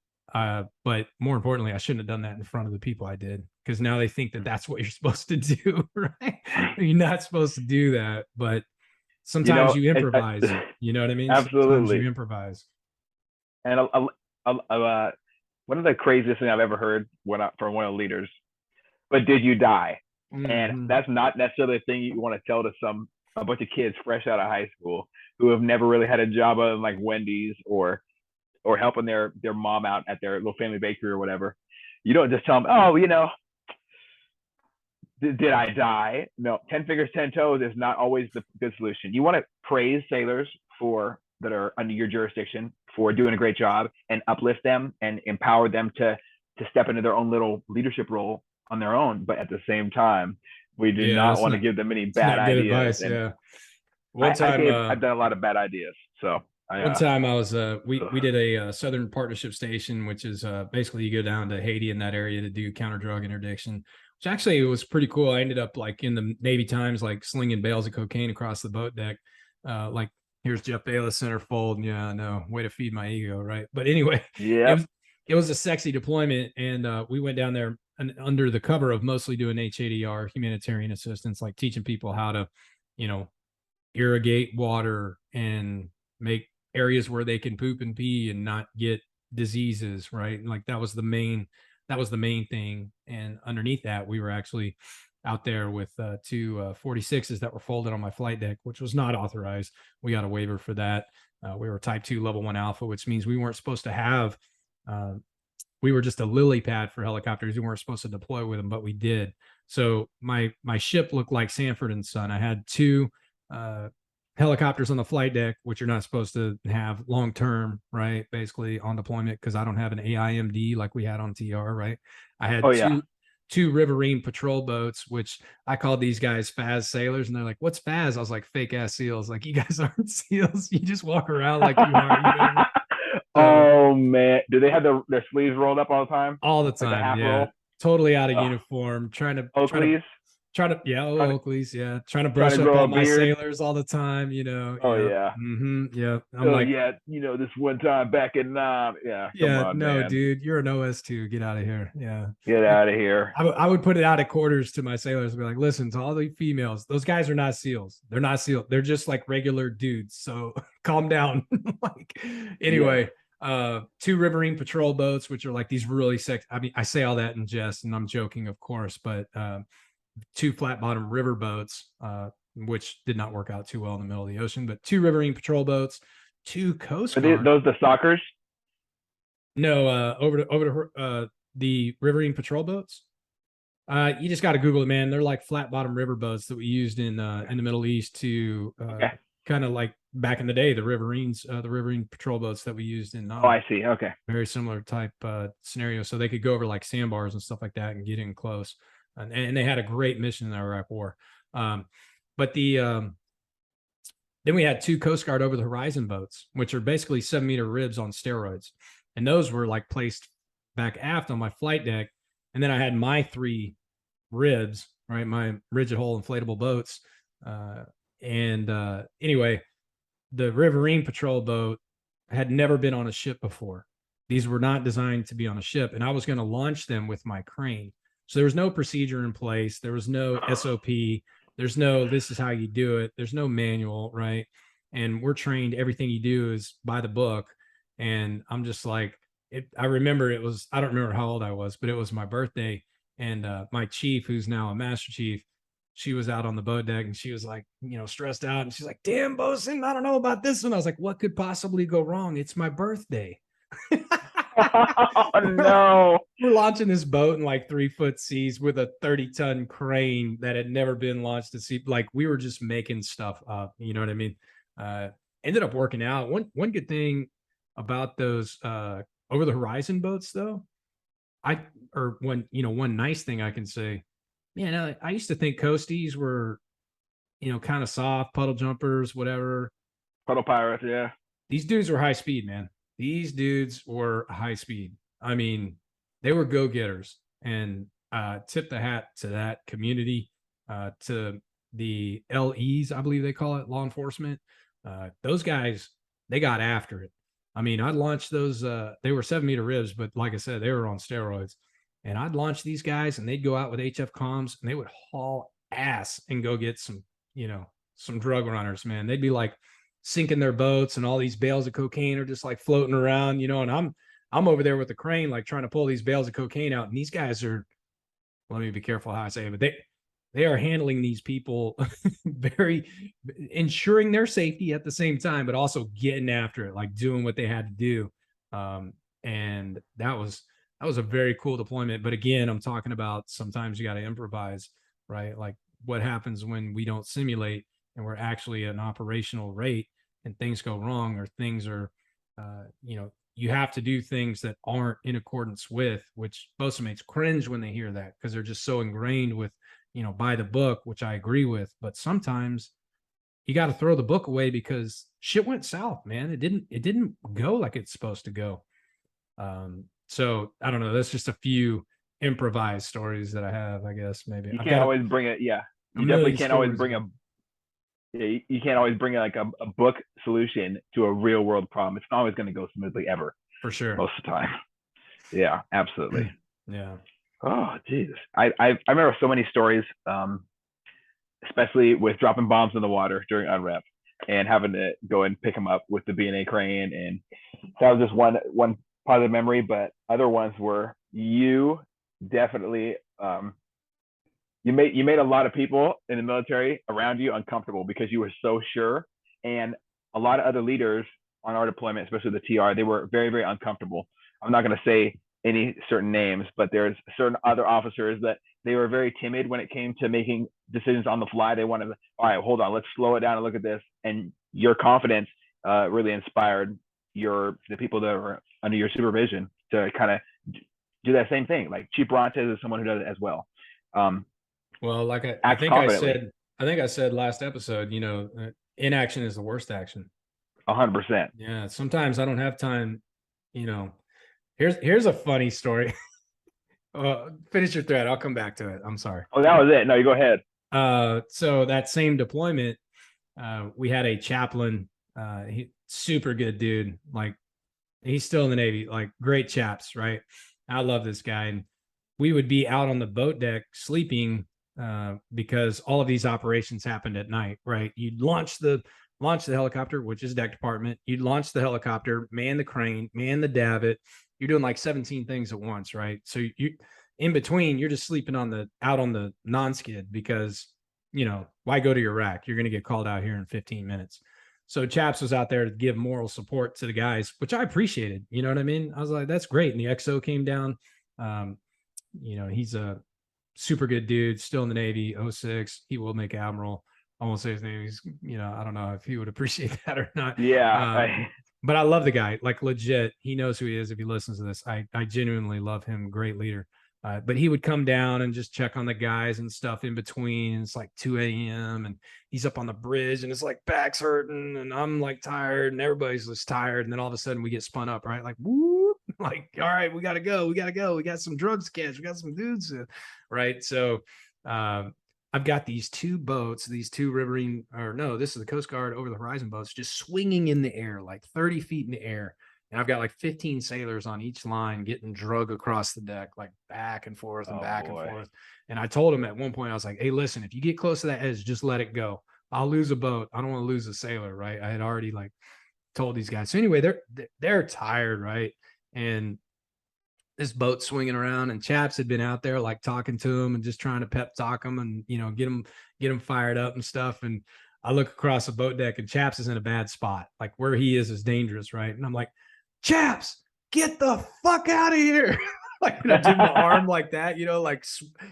But more importantly, I shouldn't have done that in front of the people I did, because now they think that that's what you're supposed to do, right? You're not supposed to do that, but sometimes you improvise. You know what I mean? Absolutely. Sometimes you improvise. And one of the craziest things I've ever heard from one of the leaders, but did you die? Mm-hmm. And that's not necessarily a thing you want to tell to a bunch of kids fresh out of high school who have never really had a job other than like Wendy's or helping their mom out at their little family bakery or whatever. You don't just tell them, oh, did I die? No, 10 fingers, 10 toes is not always the good solution. You want to praise sailors that are under your jurisdiction for doing a great job and uplift them and empower them to step into their own little leadership role on their own. But at the same time, we do not want to give them any bad ideas. Advice, yeah. One time, I've done a lot of bad ideas. So one time I was, we did a Southern Partnership Station, which is basically you go down to Haiti in that area to do counter drug interdiction, which actually was pretty cool. I ended up like in the Navy Times, like slinging bales of cocaine across the boat deck. Like, here's Jeff Bayless centerfold. Yeah, I know. Way to feed my ego, right? But anyway, yeah, it was a sexy deployment, and we went down there under the cover of mostly doing HADR, humanitarian assistance, like teaching people how to, irrigate water and make areas where they can poop and pee and not get diseases, right? And like that was the main thing. And underneath that, we were actually out there with two 46s that were folded on my flight deck, which was not authorized. We got a waiver for that. We were type 2 level 1 alpha, which means we weren't supposed to have, we were just a lily pad for helicopters. We weren't supposed to deploy with them, but we did. So my ship looked like Sanford and Son. I had two helicopters on the flight deck, which you're not supposed to have long term, right? Basically on deployment, because I don't have an AIMD like we had on TR, right? I had two riverine patrol boats, which I called these guys Faz sailors, and they're like, "What's Faz?" I was like, "Fake ass SEALs. Like, you guys aren't SEAls. You just walk around like you are." Oh man, do they have their sleeves rolled up all the time? All the time, like yeah. Roll? Totally out of uniform, trying to Oakleys, trying to brush up on my sailors all the time, Oh yeah. Mm-hmm, yeah. I'm like, yeah, this one time back in yeah. Yeah, on, no, man. Dude, you're an OS2. Get out of here. Yeah. Get out of here. I would put it out at quarters to my sailors and be like, listen, to all the females, those guys are not SEALs. They're not SEAL. They're just like regular dudes. So calm down. Like, anyway. Yeah. Two riverine patrol boats, which are like these really sexy. I mean, I say all that in jest, and I'm joking, of course, but two flat bottom river boats, which did not work out too well in the middle of the ocean, but two riverine patrol boats, two Coast Guard. Are those the stalkers? No, over to the riverine patrol boats. You just got to Google it, man. They're like flat bottom river boats that we used in the Middle East to kind of like back in the day, the riverine patrol boats that we used in. Oh, I see. Okay. Very similar type scenario. So they could go over like sandbars and stuff like that and get in close. and they had a great mission in the Iraq War. But then we had 2 Coast Guard over the horizon boats, which are basically 7-meter ribs on steroids, and those were like placed back aft on my flight deck, and then I had my 3 ribs, right, my rigid hull inflatable boats. Anyway, the Riverine patrol boat had never been on a ship before. These were not designed to be on a ship, and I was going to launch them with my crane. So there was no procedure in place. There was no SOP. There's no, this is how you do it. There's no manual, right? And we're trained, everything you do is by the book. And I'm just like, I remember it was, I don't remember how old I was, but it was my birthday. And my chief, who's now a master chief, she was out on the boat deck and she was like, stressed out. And she's like, damn, bosun, I don't know about this one. I was like, what could possibly go wrong? It's my birthday. Oh, no. We're launching this boat in like 3-foot seas with a 30-ton crane that had never been launched to sea. Like, we were just making stuff up. You know what I mean? Ended up working out. One good thing about those over the horizon boats, though, one nice thing I can say, man, I used to think coasties were, kind of soft, puddle jumpers, whatever. Puddle pirates, yeah. These dudes were high speed, man. These dudes were high speed. I mean, they were go-getters, and tip the hat to that community, to the LEs, I believe they call it, law enforcement. Those guys, they got after it. I mean, I'd launch those, they were 7-meter ribs, but like I said, they were on steroids. And I'd launch these guys and they'd go out with HF comms and they would haul ass and go get some drug runners, man. They'd be like sinking their boats and all these bales of cocaine are just like floating around, and I'm over there with the crane, like trying to pull these bales of cocaine out. And these guys are, let me be careful how I say it, but they are handling these people very, ensuring their safety at the same time, but also getting after it, like doing what they had to do. And that was a very cool deployment. But again, I'm talking about sometimes you got to improvise, right? Like what happens when we don't simulate and we're actually at an operational rate and things go wrong, or things are, you have to do things that aren't in accordance with, which bosun cringe when they hear that, because they're just so ingrained with, by the book, which I agree with. But sometimes you got to throw the book away because shit went south, man. It didn't go like it's supposed to go. So I don't know. That's just a few improvised stories that I have, I guess. Maybe you can't always bring it. Yeah, you definitely can't always bring you can't always bring like a book solution to a real world problem. It's not always going to go smoothly ever. For sure. Most of the time. Yeah, absolutely. Yeah. Oh, Jesus. I remember so many stories, especially with dropping bombs in the water during unrep and having to go and pick them up with the B&A crane. And that was just one positive memory, but other ones were you definitely, you made a lot of people in the military around you uncomfortable because you were so sure. And a lot of other leaders on our deployment, especially the TR, they were very, very uncomfortable. I'm not going to say any certain names, but there's certain other officers that they were very timid when it came to making decisions on the fly. They wanted, all right, hold on, let's slow it down and look at this. And your confidence really inspired the people that were under your supervision to kind of do that same thing. Like Chief Brontes is someone who does it as well. Well, like I think I said last episode, inaction is the worst action. 100%. Yeah. Sometimes I don't have time. Here's a funny story. Finish your thread. I'll come back to it. I'm sorry. Oh, that was it. No, you go ahead. So that same deployment, we had a chaplain, super good dude. Like, he's still in the Navy, like great chaps, right? I love this guy. And we would be out on the boat deck sleeping, because all of these operations happened at night, right? You'd launch the helicopter, which is deck department. You'd launch the helicopter, man the crane, man the davit. You're doing like 17 things at once, right? So you, in between, you're just sleeping out on the non-skid because, why go to your rack? You're going to get called out here in 15 minutes. So Chaps was out there to give moral support to the guys, which I appreciated. You know what I mean? I was like, that's great. And the XO came down. He's a super good dude, still in the Navy, 06. He will make admiral. I won't say his name. He's, I don't know if he would appreciate that or not. Yeah. But I love the guy, like legit. He knows who he is if he listens to this. I genuinely love him. Great leader. But he would come down and just check on the guys and stuff in between. And it's like 2 a.m. and he's up on the bridge and it's like back's hurting and I'm like tired and everybody's just tired. And then all of a sudden we get spun up, right? Like, whoop, like, all right, we got to go. We got to go. We got some drugs to catch. We got some dudes, right? So I've got these two boats, these two riverine, or no, this is the Coast Guard over the horizon boats, just swinging in the air, like 30 feet in the air. And I've got like 15 sailors on each line getting drug across the deck, like back and forth and back and forth. And I told him at one point, I was like, hey, listen, if you get close to that edge, just let it go. I'll lose a boat. I don't want to lose a sailor, right? I had already like told these guys. So anyway, they're tired, right? And this boat swinging around, and Chaps had been out there like talking to him and just trying to pep talk him and, you know, get him fired up and stuff. And I look across the boat deck and Chaps is in a bad spot. Like where he is dangerous, right? And I'm like, Chaps, get the fuck out of here. Like, you know, giving the arm like that, you know, like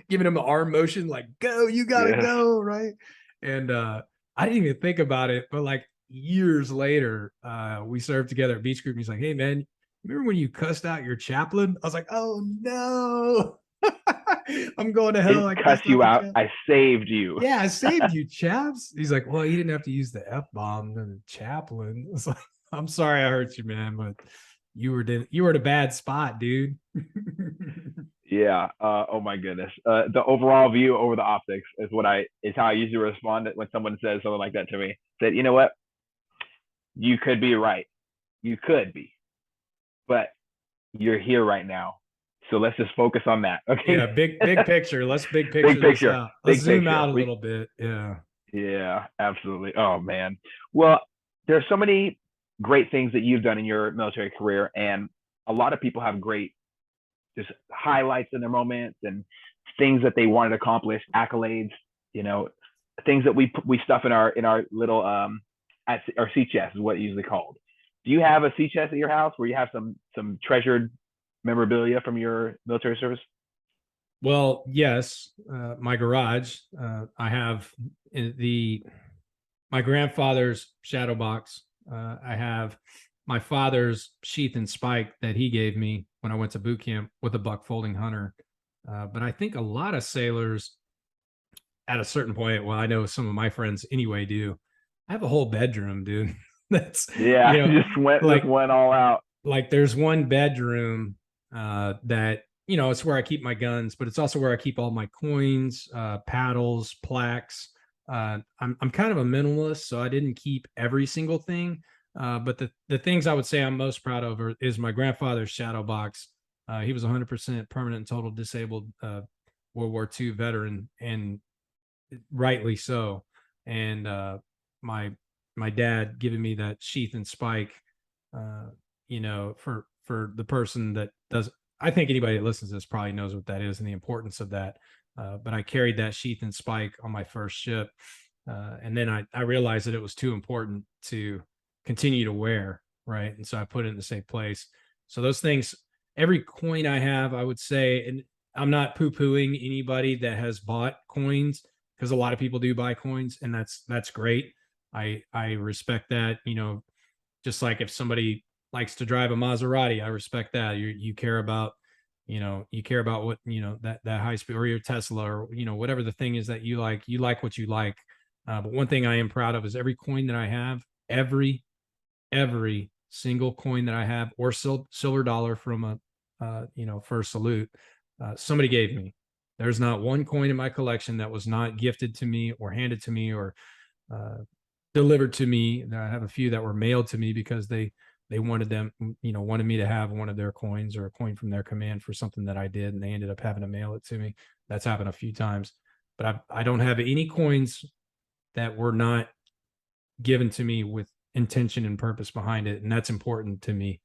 giving him an arm motion, like, go, you gotta go, right? And I didn't even think about it, but like years later, we served together at Beach Group, and he's like, hey man, remember when you cussed out your chaplain? I was like, oh no. I'm going to hell. I cussed you out. I saved you. Yeah, I saved you, Chaps. He's like, well, you didn't have to use the F-bomb to the chaplain. It's like, I'm sorry I hurt you, man, but you were in a bad spot, dude. Yeah. Oh my goodness. The overall view over the optics is how I usually respond when someone says something like that to me. That, you know what? You could be right. You could be, but you're here right now. So let's just focus on that. Okay. Yeah. Big picture. Let's big picture. Big picture. Let's zoom out a little bit. Yeah. Yeah, absolutely. Oh man. Well, there's so many great things that you've done in your military career, and a lot of people have great just highlights in their moments and things that they wanted to accomplish, accolades, you know, things that we stuff in our little at our sea chest is what it's usually called. Do you have a sea chest at your house where you have some treasured memorabilia from your military service? Well, yes. My garage, I have my grandfather's shadow box. I have my father's sheath and spike that he gave me when I went to boot camp with a buck folding hunter. But I think a lot of sailors at a certain point, well, I know some of my friends anyway do. I have a whole bedroom, dude. That's, yeah, you know, just went all out. Like there's one bedroom that, you know, it's where I keep my guns, but it's also where I keep all my coins, paddles, plaques. I'm kind of a minimalist, so I didn't keep every single thing. But the things I would say I'm most proud of is my grandfather's shadow box. He was 100% permanent and total disabled World War II veteran, and rightly so. And my dad giving me that sheath and spike, you know, for the person that does. I think anybody that listens to this probably knows what that is and the importance of that. But I carried that sheath and spike on my first ship. And then I realized that it was too important to continue to wear. Right. And so I put it in the safe place. So those things, every coin I have, I would say, and I'm not poo-pooing anybody that has bought coins, because a lot of people do buy coins, and that's great. I respect that. You know, just like if somebody likes to drive a Maserati, I respect that. You care about, you care about what, that high speed, or your Tesla, or, whatever the thing is that you like what you like. But one thing I am proud of is every coin that I have, every single coin that I have, or silver dollar from a, first salute, somebody gave me. There's not one coin in my collection that was not gifted to me or handed to me or delivered to me. I have a few that were mailed to me because they wanted me to have one of their coins or a coin from their command for something that I did, and they ended up having to mail it to me. That's happened a few times, but I don't have any coins that were not given to me with intention and purpose behind it. And that's important to me.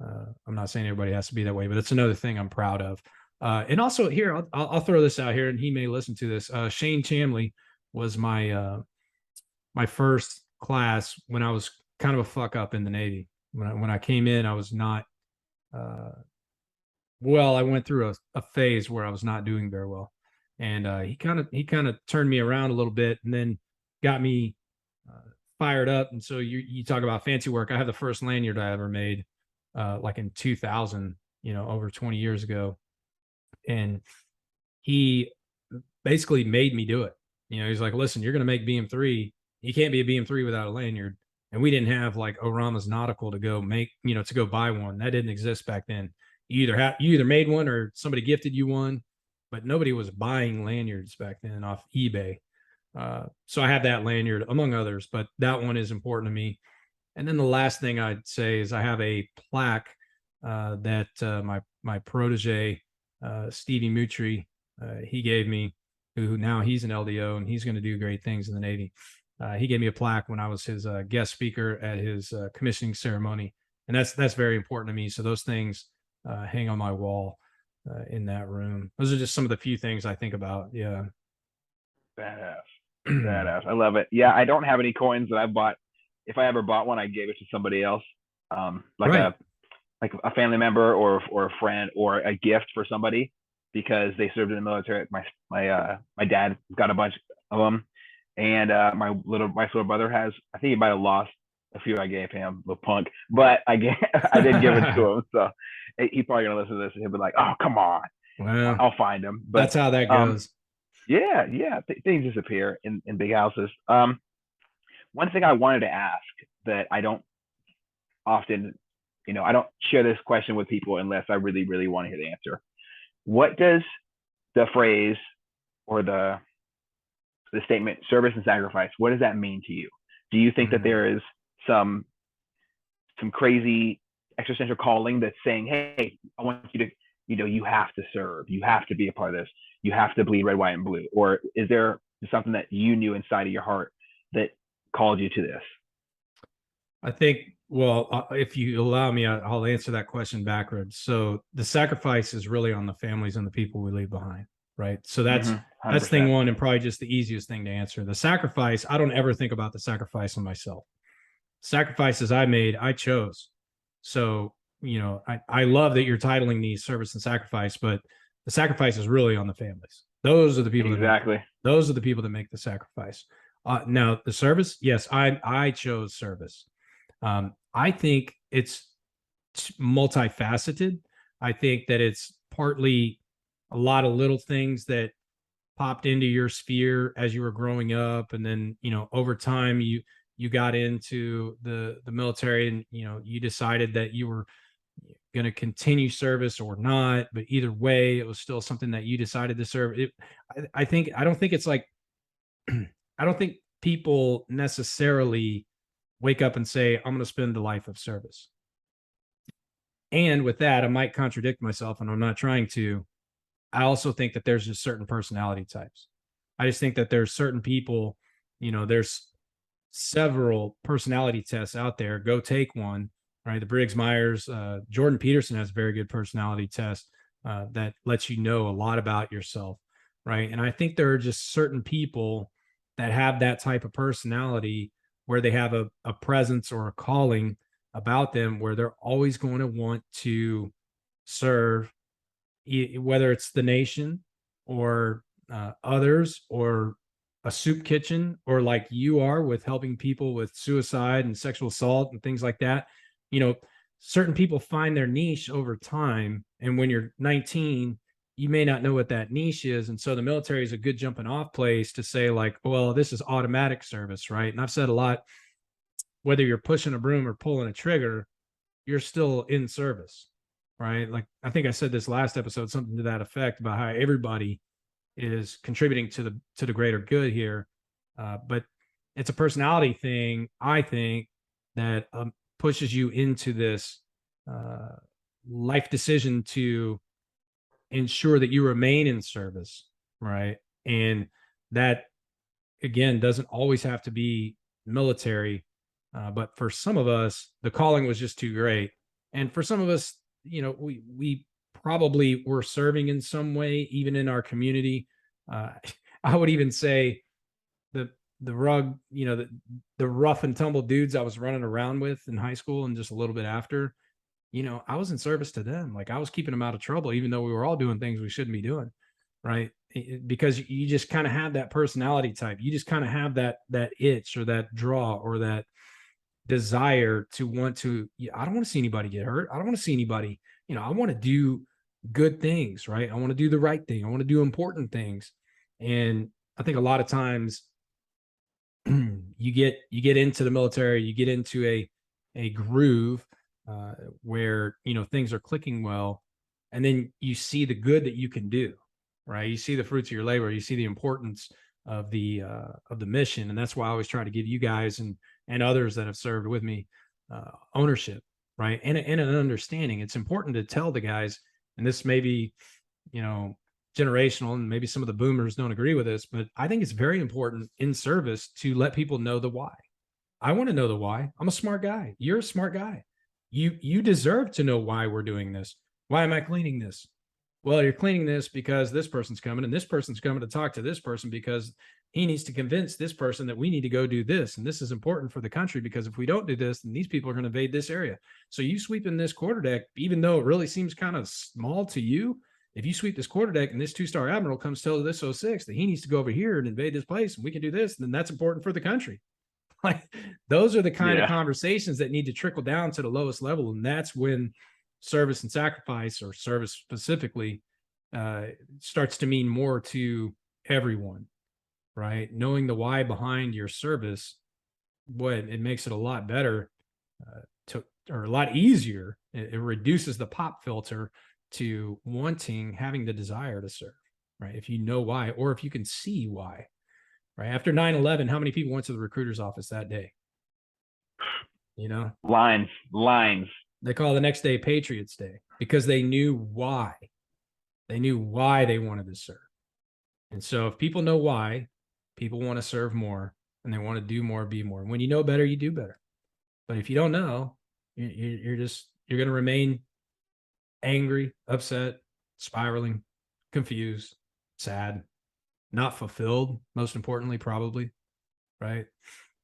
I'm not saying everybody has to be that way, but it's another thing I'm proud of. And also here, I'll throw this out here, and he may listen to this. Shane Chamley was my first class when I was kind of a fuck up in the Navy. When I came in, I was not, I went through a phase where I was not doing very well. And he kind of turned me around a little bit, and then got me fired up. And so you talk about fancy work. I have the first lanyard I ever made, like in 2000, over 20 years ago. And he basically made me do it. He's like, listen, you're going to make BM3. You can't be a BM3 without a lanyard. And we didn't have like Orama's Nautical to go make, to go buy one. That didn't exist back then. You either made one or somebody gifted you one, but nobody was buying lanyards back then off eBay. So I have that lanyard among others, but that one is important to me. And then the last thing I'd say is I have a plaque that my protege, Stevie Mutri, he gave me, who now he's an LDO and he's going to do great things in the Navy. He gave me a plaque when I was his guest speaker at his commissioning ceremony. And that's very important to me. So those things hang on my wall in that room. Those are just some of the few things I think about. Yeah. Badass. I love it. Yeah, I don't have any coins that I bought. If I ever bought one, I gave it to somebody else, like a family member or a friend or a gift for somebody because they served in the military. My dad got a bunch of them, and my little brother has. I think he might have lost a few I gave him, little punk, but I did give it to him. So he's probably gonna listen to this and he'll be like, "Oh, come on, well, I'll find him." But that's how that goes. Yeah, things disappear in big houses. One thing I wanted to ask that I don't often, I don't share this question with people unless I really, really want to hear the answer. What does the phrase or the statement service and sacrifice, what does that mean to you? Do you think that there is some crazy existential calling that's saying, hey, I want you to, you have to serve, you have to be a part of this, you have to bleed red, white, and blue? Or is there something that you knew inside of your heart that called you to this? I think, well, if you allow me, I'll answer that question backwards. So the sacrifice is really on the families and the people we leave behind, right? So that's thing one, and probably just the easiest thing to answer. The sacrifice, I don't ever think about the sacrifice on myself. Sacrifices I made, I chose. So, I love that you're titling these service and sacrifice, but the sacrifice is really on the families. Those are the people those are the people that make the sacrifice. Now the service, yes, I chose service. I think it's multifaceted. I think that it's partly a lot of little things that popped into your sphere as you were growing up, and then over time you got into the military, and you decided that you were going to continue service or not, but either way it was still something that you decided to serve. I don't think it's like I don't think people necessarily wake up and say, I'm going to spend the life of service. And with that, I might contradict myself, and I'm not trying to. I also think that there's just certain personality types. I just think that there's certain people, there's several personality tests out there. Go take one, right? The Briggs-Myers, Jordan Peterson has a very good personality test that lets you know a lot about yourself, right? And I think there are just certain people that have that type of personality where they have a presence or a calling about them where they're always going to want to serve, whether it's the nation or others or a soup kitchen, or like you are with helping people with suicide and sexual assault and things like that. Certain people find their niche over time. And when you're 19, you may not know what that niche is. And so the military is a good jumping off place to say like, well, this is automatic service, right? And I've said a lot, whether you're pushing a broom or pulling a trigger, you're still in service, right? Like, I think I said this last episode, something to that effect about how everybody is contributing to the greater good here. But it's a personality thing, I think, that pushes you into this life decision to ensure that you remain in service, right? And that, again, doesn't always have to be military, but for some of us, the calling was just too great. And for some of us, we probably were serving in some way, even in our community. I would even say the rough and tumble dudes I was running around with in high school and just a little bit after, I was in service to them. Like, I was keeping them out of trouble, even though we were all doing things we shouldn't be doing. Right. Because you just kind of have that personality type. You just kind of have that itch or that draw or that desire to want to, I don't want to see anybody get hurt. I don't want to see anybody, I want to do good things, right? I want to do the right thing. I want to do important things. And I think a lot of times you get into the military, you get into a groove where things are clicking well, and then you see the good that you can do, right? You see the fruits of your labor, you see the importance of the mission, and that's why I always try to give you guys and others that have served with me ownership, right? And an understanding. It's important to tell the guys, and this may be, generational, and maybe some of the boomers don't agree with this, but I think it's very important in service to let people know the why. I want to know the why. I'm a smart guy. You're a smart guy. You deserve to know why we're doing this. Why am I cleaning this? Well, you're cleaning this because this person's coming, and this person's coming to talk to this person because he needs to convince this person that we need to go do this. And this is important for the country, because if we don't do this, then these people are going to invade this area. So you sweeping this quarterdeck, even though it really seems kind of small to you, if you sweep this quarterdeck and this 2-star admiral comes tell this 06 that he needs to go over here and invade this place and we can do this, then that's important for the country. Like, those are the kind of conversations that need to trickle down to the lowest level. And that's when service and sacrifice, or service specifically, starts to mean more to everyone, right? Knowing the why behind your service, it makes it a lot better or a lot easier. It reduces the pop filter to having the desire to serve, right? If you know why, or if you can see why. Right after 9/11, how many people went to the recruiter's office that day? Lines. They call the next day Patriots Day, because they knew why. They knew why they wanted to serve. And so if people know why, people want to serve more, and they want to do more, be more. And when you know better, you do better. But if you don't know, you're going to remain angry, upset, spiraling, confused, sad, not fulfilled, most importantly, probably, right?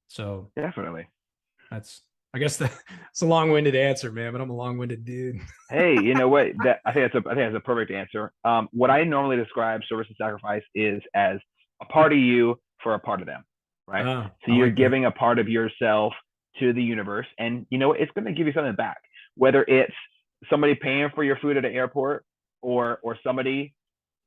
So definitely, I guess that's a long-winded answer, man, but I'm a long-winded dude. Hey, you know what? I think that's a perfect answer. What I normally describe service and sacrifice is as a part of you for a part of them, right? So you're giving a part of yourself to the universe, and it's going to give you something back, whether it's somebody paying for your food at an airport, or somebody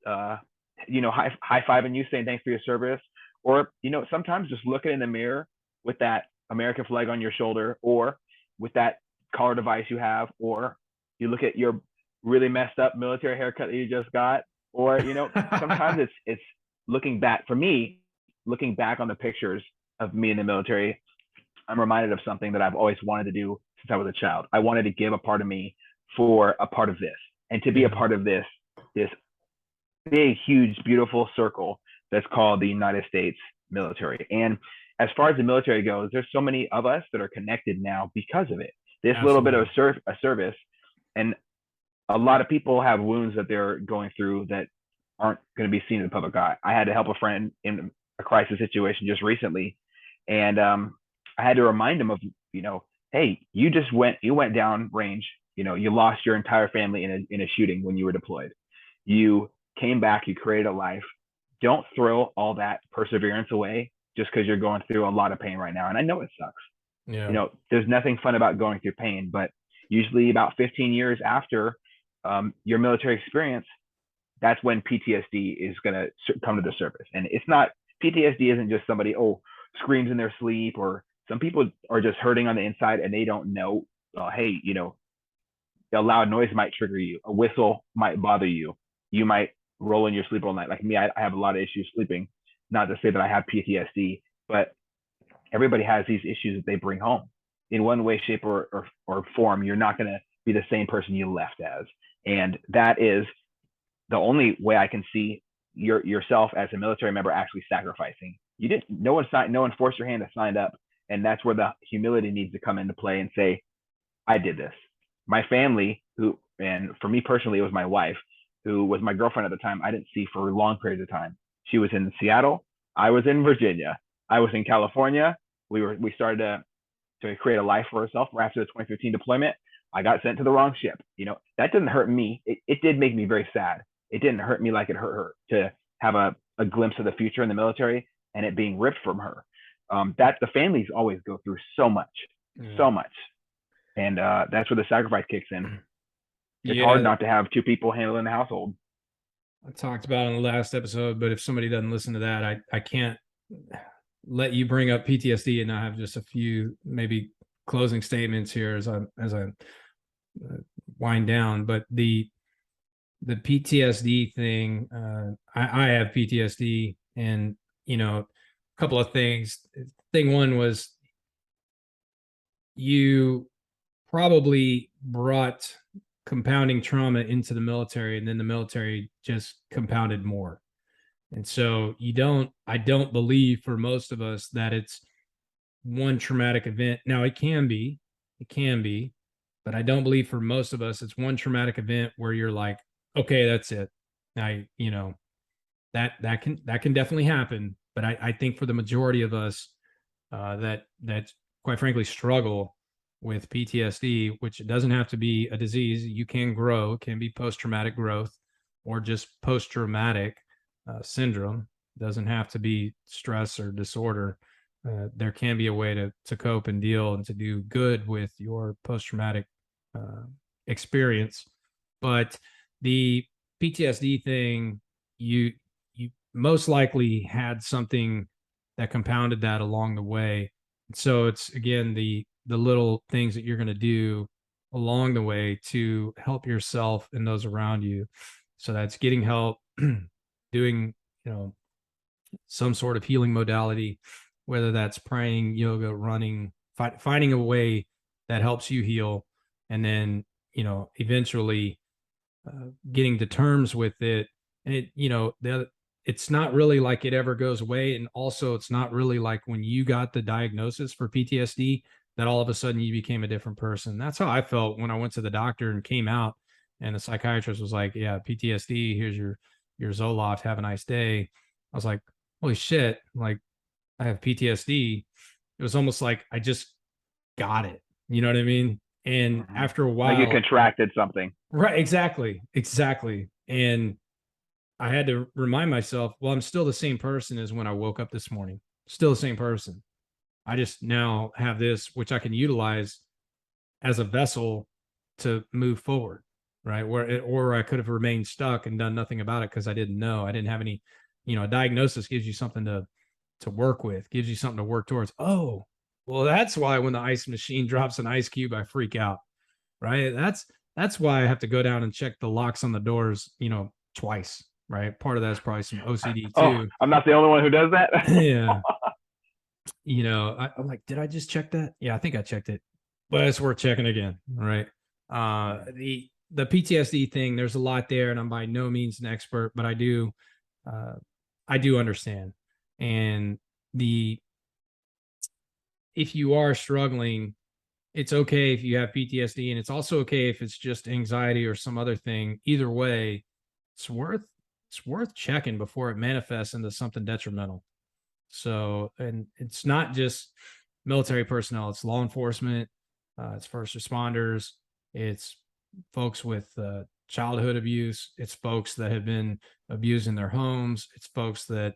high-fiving you, saying thanks for your service, or sometimes just looking in the mirror with that American flag on your shoulder, or with that collar device you have, or you look at your really messed up military haircut that you just got, or sometimes it's looking back. For me, looking back on the pictures of me in the military, I'm reminded of something that I've always wanted to do since I was a child. I wanted to give a part of me for a part of this, and to be a part of this big, huge, beautiful circle that's called the United States military. And as far as the military goes, there's so many of us that are connected now because of it. This little bit of a service, and a lot of people have wounds that they're going through that aren't going to be seen in the public eye. I had to help a friend in a crisis situation just recently, and I had to remind him of, hey, you went down range. You lost your entire family in a shooting when you were deployed. You came back, you created a life. Don't throw all that perseverance away just because you're going through a lot of pain right now. And I know it sucks. Yeah. There's nothing fun about going through pain, but usually about 15 years after your military experience, that's when PTSD is going to come to the surface. And it's not, PTSD isn't just somebody, screams in their sleep, or some people are just hurting on the inside and they don't know, hey, a loud noise might trigger you. A whistle might bother you. You might roll in your sleep all night. Like me, I have a lot of issues sleeping. Not to say that I have PTSD, but everybody has these issues that they bring home in one way, shape, or form. You're not going to be the same person you left as. And that is the only way I can see yourself as a military member actually sacrificing. No one forced your hand to sign up. And that's where the humility needs to come into play and say, I did this. My family, and for me personally, it was my wife, who was my girlfriend at the time, I didn't see for long periods of time. She was in Seattle. I was in Virginia. I was in California. We started to create a life for ourselves. After the 2015 deployment, I got sent to the wrong ship. That didn't hurt me. It did make me very sad. It didn't hurt me like it hurt her to have a glimpse of the future in the military and it being ripped from her. That the families always go through so much. And that's where the sacrifice kicks in. It's hard not to have two people handling the household. I talked about it in the last episode, but if somebody doesn't listen to that, I can't let you bring up PTSD and not have just a few maybe closing statements here as I wind down. But the PTSD thing, I have PTSD, and a couple of things. Thing one was you probably brought compounding trauma into the military, and then the military just compounded more. And so I don't believe for most of us that it's one traumatic event. Now it can be, but I don't believe for most of us it's one traumatic event where you're like, okay, that's it. Now, that can definitely happen. But I think for the majority of us that quite frankly struggle with PTSD, which doesn't have to be a disease, you can grow, it can be post-traumatic growth or just post-traumatic syndrome. It doesn't have to be stress or disorder. There can be a way to cope and deal and to do good with your post-traumatic experience. But the PTSD thing, you most likely had something that compounded that along the way. So it's again the little things that you're going to do along the way to help yourself and those around you. So that's getting help, doing some sort of healing modality, whether that's praying, yoga, running, finding a way that helps you heal, and then eventually getting to terms with it. And it's not really like it ever goes away, and also it's not really like when you got the diagnosis for PTSD that all of a sudden you became a different person. That's how I felt when I went to the doctor and came out, and the psychiatrist was like, yeah, PTSD, here's your Zoloft, have a nice day. I was like, holy shit, like I have PTSD. It was almost like I just got it. You know what I mean? And after a while, like you contracted something. Right. Exactly. And I had to remind myself, well, I'm still the same person as when I woke up this morning. Still the same person. I just now have this, which I can utilize as a vessel to move forward. Right. Or I could have remained stuck and done nothing about it because I didn't know. I didn't have any, a diagnosis gives you something to work with, gives you something to work towards. Oh, well, that's why when the ice machine drops an ice cube, I freak out. Right. That's why I have to go down and check the locks on the doors, twice. Right. Part of that's probably some OCD too. Oh, I'm not the only one who does that. Yeah. I'm like, did I just check that? Yeah, I think I checked it, but it's worth checking again. Right. The PTSD thing, there's a lot there, and I'm by no means an expert, but I do understand. And if you are struggling, it's okay if you have PTSD, and it's also okay if it's just anxiety or some other thing. Either way, it's worth checking before it manifests into something detrimental. So, and it's not just military personnel, it's law enforcement, it's first responders, it's folks with childhood abuse, it's folks that have been abused in their homes, it's folks that,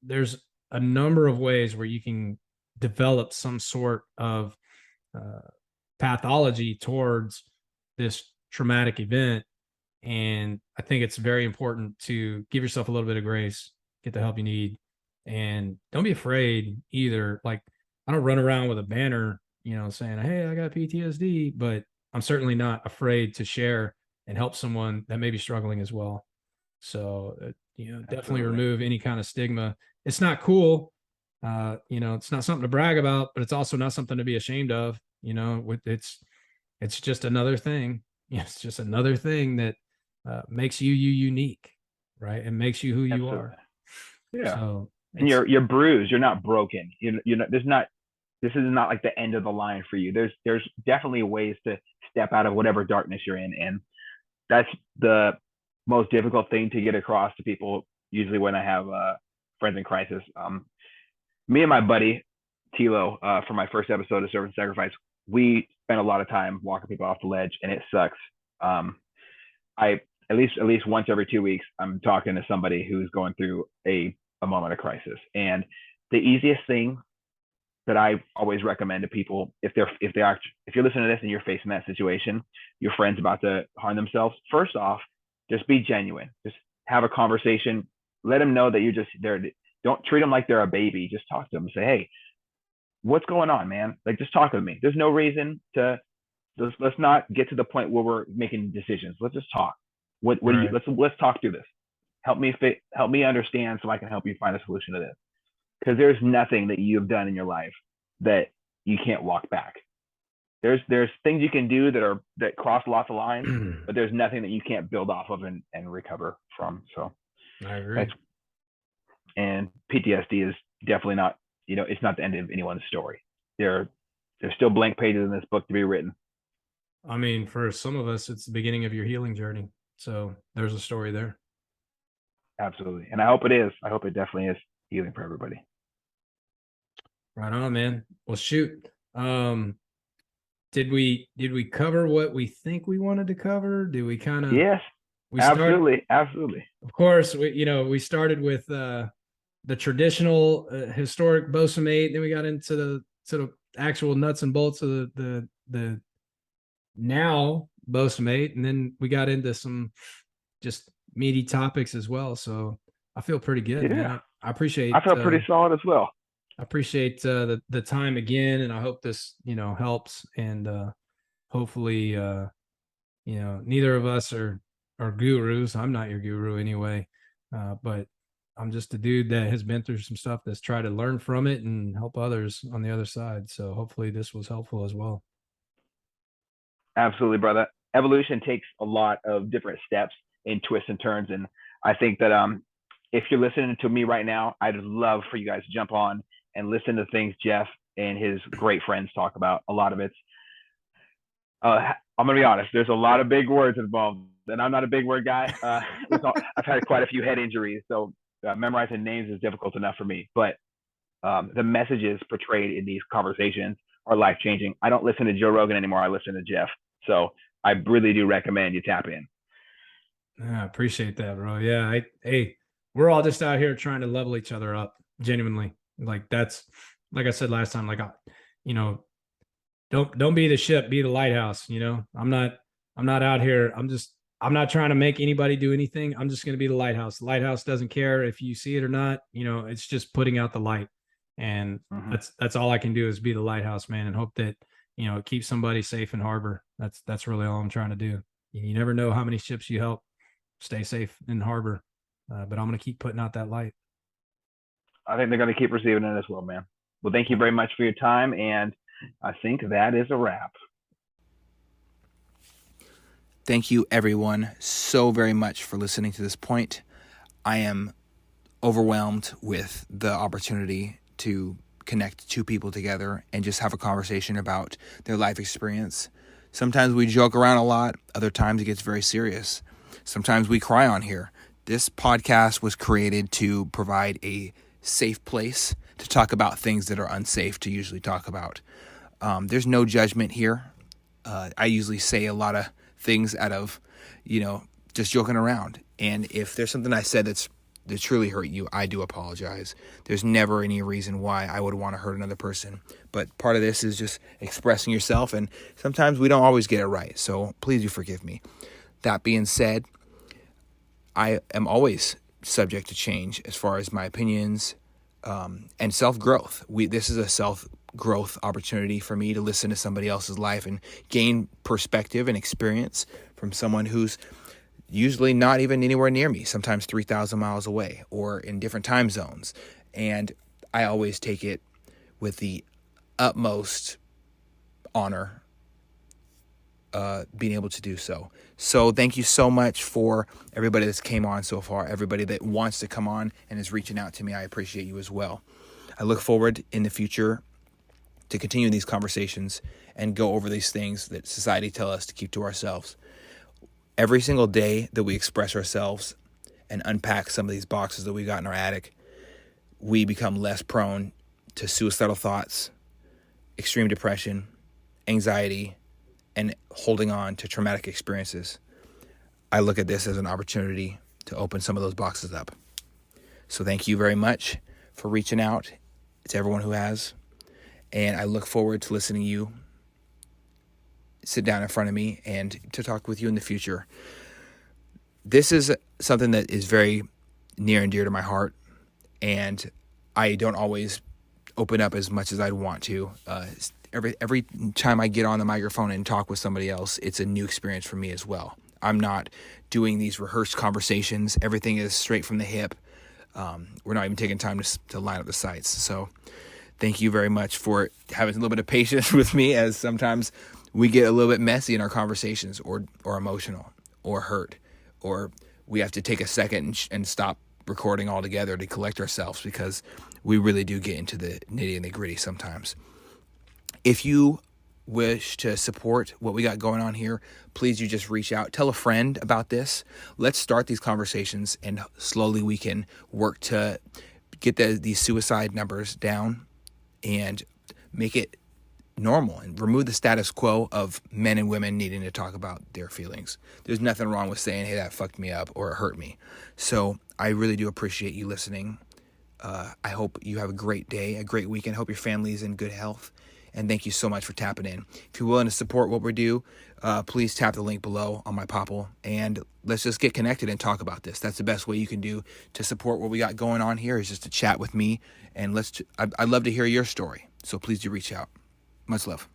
there's a number of ways where you can develop some sort of pathology towards this traumatic event. And I think it's very important to give yourself a little bit of grace, get the help you need, and don't be afraid either. Like, I don't run around with a banner, saying, hey, I got PTSD, but I'm certainly not afraid to share and help someone that may be struggling as well. So, definitely remove any kind of stigma. It's not cool. It's not something to brag about, but it's also not something to be ashamed of. It's just another thing. It's just another thing that makes you unique, right? And makes you who you are. Yeah. So, and you're bruised. You're not broken. This is not like the end of the line for you. There's definitely ways to step out of whatever darkness you're in, and that's the most difficult thing to get across to people. Usually, when I have friends in crisis, me and my buddy Tilo, for my first episode of Serve and Sacrifice, we spent a lot of time walking people off the ledge, and it sucks. I at least once every 2 weeks, I'm talking to somebody who's going through a moment of crisis. And the easiest thing that I always recommend to people if you're listening to this and you're facing that situation, your friend's about to harm themselves. First off, just be genuine. Just have a conversation. Let them know that you're just there. Don't treat them like they're a baby. Just talk to them and say, hey, what's going on, man? Like, just talk to me. There's no reason to. Let's not get to the point where we're making decisions. Let's just talk. What do you? Let's talk through this. Help me understand so I can help you find a solution to this. Because there's nothing that you have done in your life that you can't walk back. There's things you can do that cross lots of lines, but there's nothing that you can't build off of and recover from. So I agree. And PTSD is definitely not, it's not the end of anyone's story. There's still blank pages in this book to be written. I mean, for some of us, it's the beginning of your healing journey. So there's a story there. Absolutely. And I hope it is. I hope it definitely is healing for everybody. Right on, man. Well, shoot. Did we cover what we think we wanted to cover? Did we kind of? Yes. Absolutely. Of course, we started with the traditional historic Bosamate. Then we got into the sort of actual nuts and bolts of the now Bosamate, and then we got into some just meaty topics as well. So I feel pretty good. Yeah. Man. I appreciate. I feel pretty solid as well. I appreciate the time again, and I hope this helps. And hopefully, neither of us are gurus. I'm not your guru anyway, but I'm just a dude that has been through some stuff that's tried to learn from it and help others on the other side. So hopefully this was helpful as well. Absolutely, brother. Evolution takes a lot of different steps and twists and turns. And I think that if you're listening to me right now, I'd love for you guys to jump on and listen to things Jeff and his great friends talk about. A lot of it's, I'm going to be honest, there's a lot of big words involved. And I'm not a big word guy. I've had quite a few head injuries, so memorizing names is difficult enough for me. But the messages portrayed in these conversations are life-changing. I don't listen to Joe Rogan anymore. I listen to Jeff. So I really do recommend you tap in. I appreciate that, bro. Yeah. Hey, we're all just out here trying to level each other up, genuinely. Like that's, like I said last time, like, don't be the ship, be the lighthouse. I'm not out here. I'm not trying to make anybody do anything. I'm just going to be the lighthouse. The lighthouse doesn't care if you see it or not. It's just putting out the light. And that's all I can do is be the lighthouse, man, and hope that, it keeps somebody safe in harbor. That's really all I'm trying to do. You never know how many ships you help stay safe in harbor. But I'm going to keep putting out that light. I think they're going to keep receiving it as well, man. Well, thank you very much for your time. And I think that is a wrap. Thank you, everyone, so very much for listening to this point. I am overwhelmed with the opportunity to connect two people together and just have a conversation about their life experience. Sometimes we joke around a lot. Other times it gets very serious. Sometimes we cry on here. This podcast was created to provide a safe place to talk about things that are unsafe to usually talk about. There's no judgment here. I usually say a lot of things out of, just joking around. And if there's something I said that truly hurt you, I do apologize. There's never any reason why I would want to hurt another person. But part of this is just expressing yourself, and sometimes we don't always get it right. So please do forgive me. That being said, I am always subject to change as far as my opinions and self-growth. This is a self-growth opportunity for me to listen to somebody else's life and gain perspective and experience from someone who's usually not even anywhere near me, sometimes 3,000 miles away or in different time zones. And I always take it with the utmost honor being able to do so. So thank you so much for everybody that's came on so far, everybody that wants to come on and is reaching out to me. I appreciate you as well. I look forward in the future to continue these conversations and go over these things that society tell us to keep to ourselves. Every single day that we express ourselves and unpack some of these boxes that we got in our attic, we become less prone to suicidal thoughts, extreme depression, anxiety, and holding on to traumatic experiences. I look at this as an opportunity to open some of those boxes up. So thank you very much for reaching out to everyone who has. And I look forward to listening to you sit down in front of me and to talk with you in the future. This is something that is very near and dear to my heart, and I don't always open up as much as I'd want to. Every time I get on the microphone and talk with somebody else, it's a new experience for me as well. I'm not doing these rehearsed conversations. Everything is straight from the hip. We're not even taking time to line up the sites. So thank you very much for having a little bit of patience with me, as sometimes we get a little bit messy in our conversations, or emotional, or hurt, or we have to take a second and stop recording altogether to collect ourselves, because we really do get into the nitty and the gritty sometimes. If you wish to support what we got going on here, please you just reach out. Tell a friend about this. Let's start these conversations, and slowly we can work to get these suicide numbers down and make it normal and remove the status quo of men and women needing to talk about their feelings. There's nothing wrong with saying, hey, that fucked me up or it hurt me. So I really do appreciate you listening. I hope you have a great day, a great weekend. Hope your family is in good health. And thank you so much for tapping in. If you're willing to support what we do, please tap the link below on my Popple, and let's just get connected and talk about this. That's the best way you can do to support what we got going on here, is just to chat with me. And I'd love to hear your story. So please do reach out. Much love.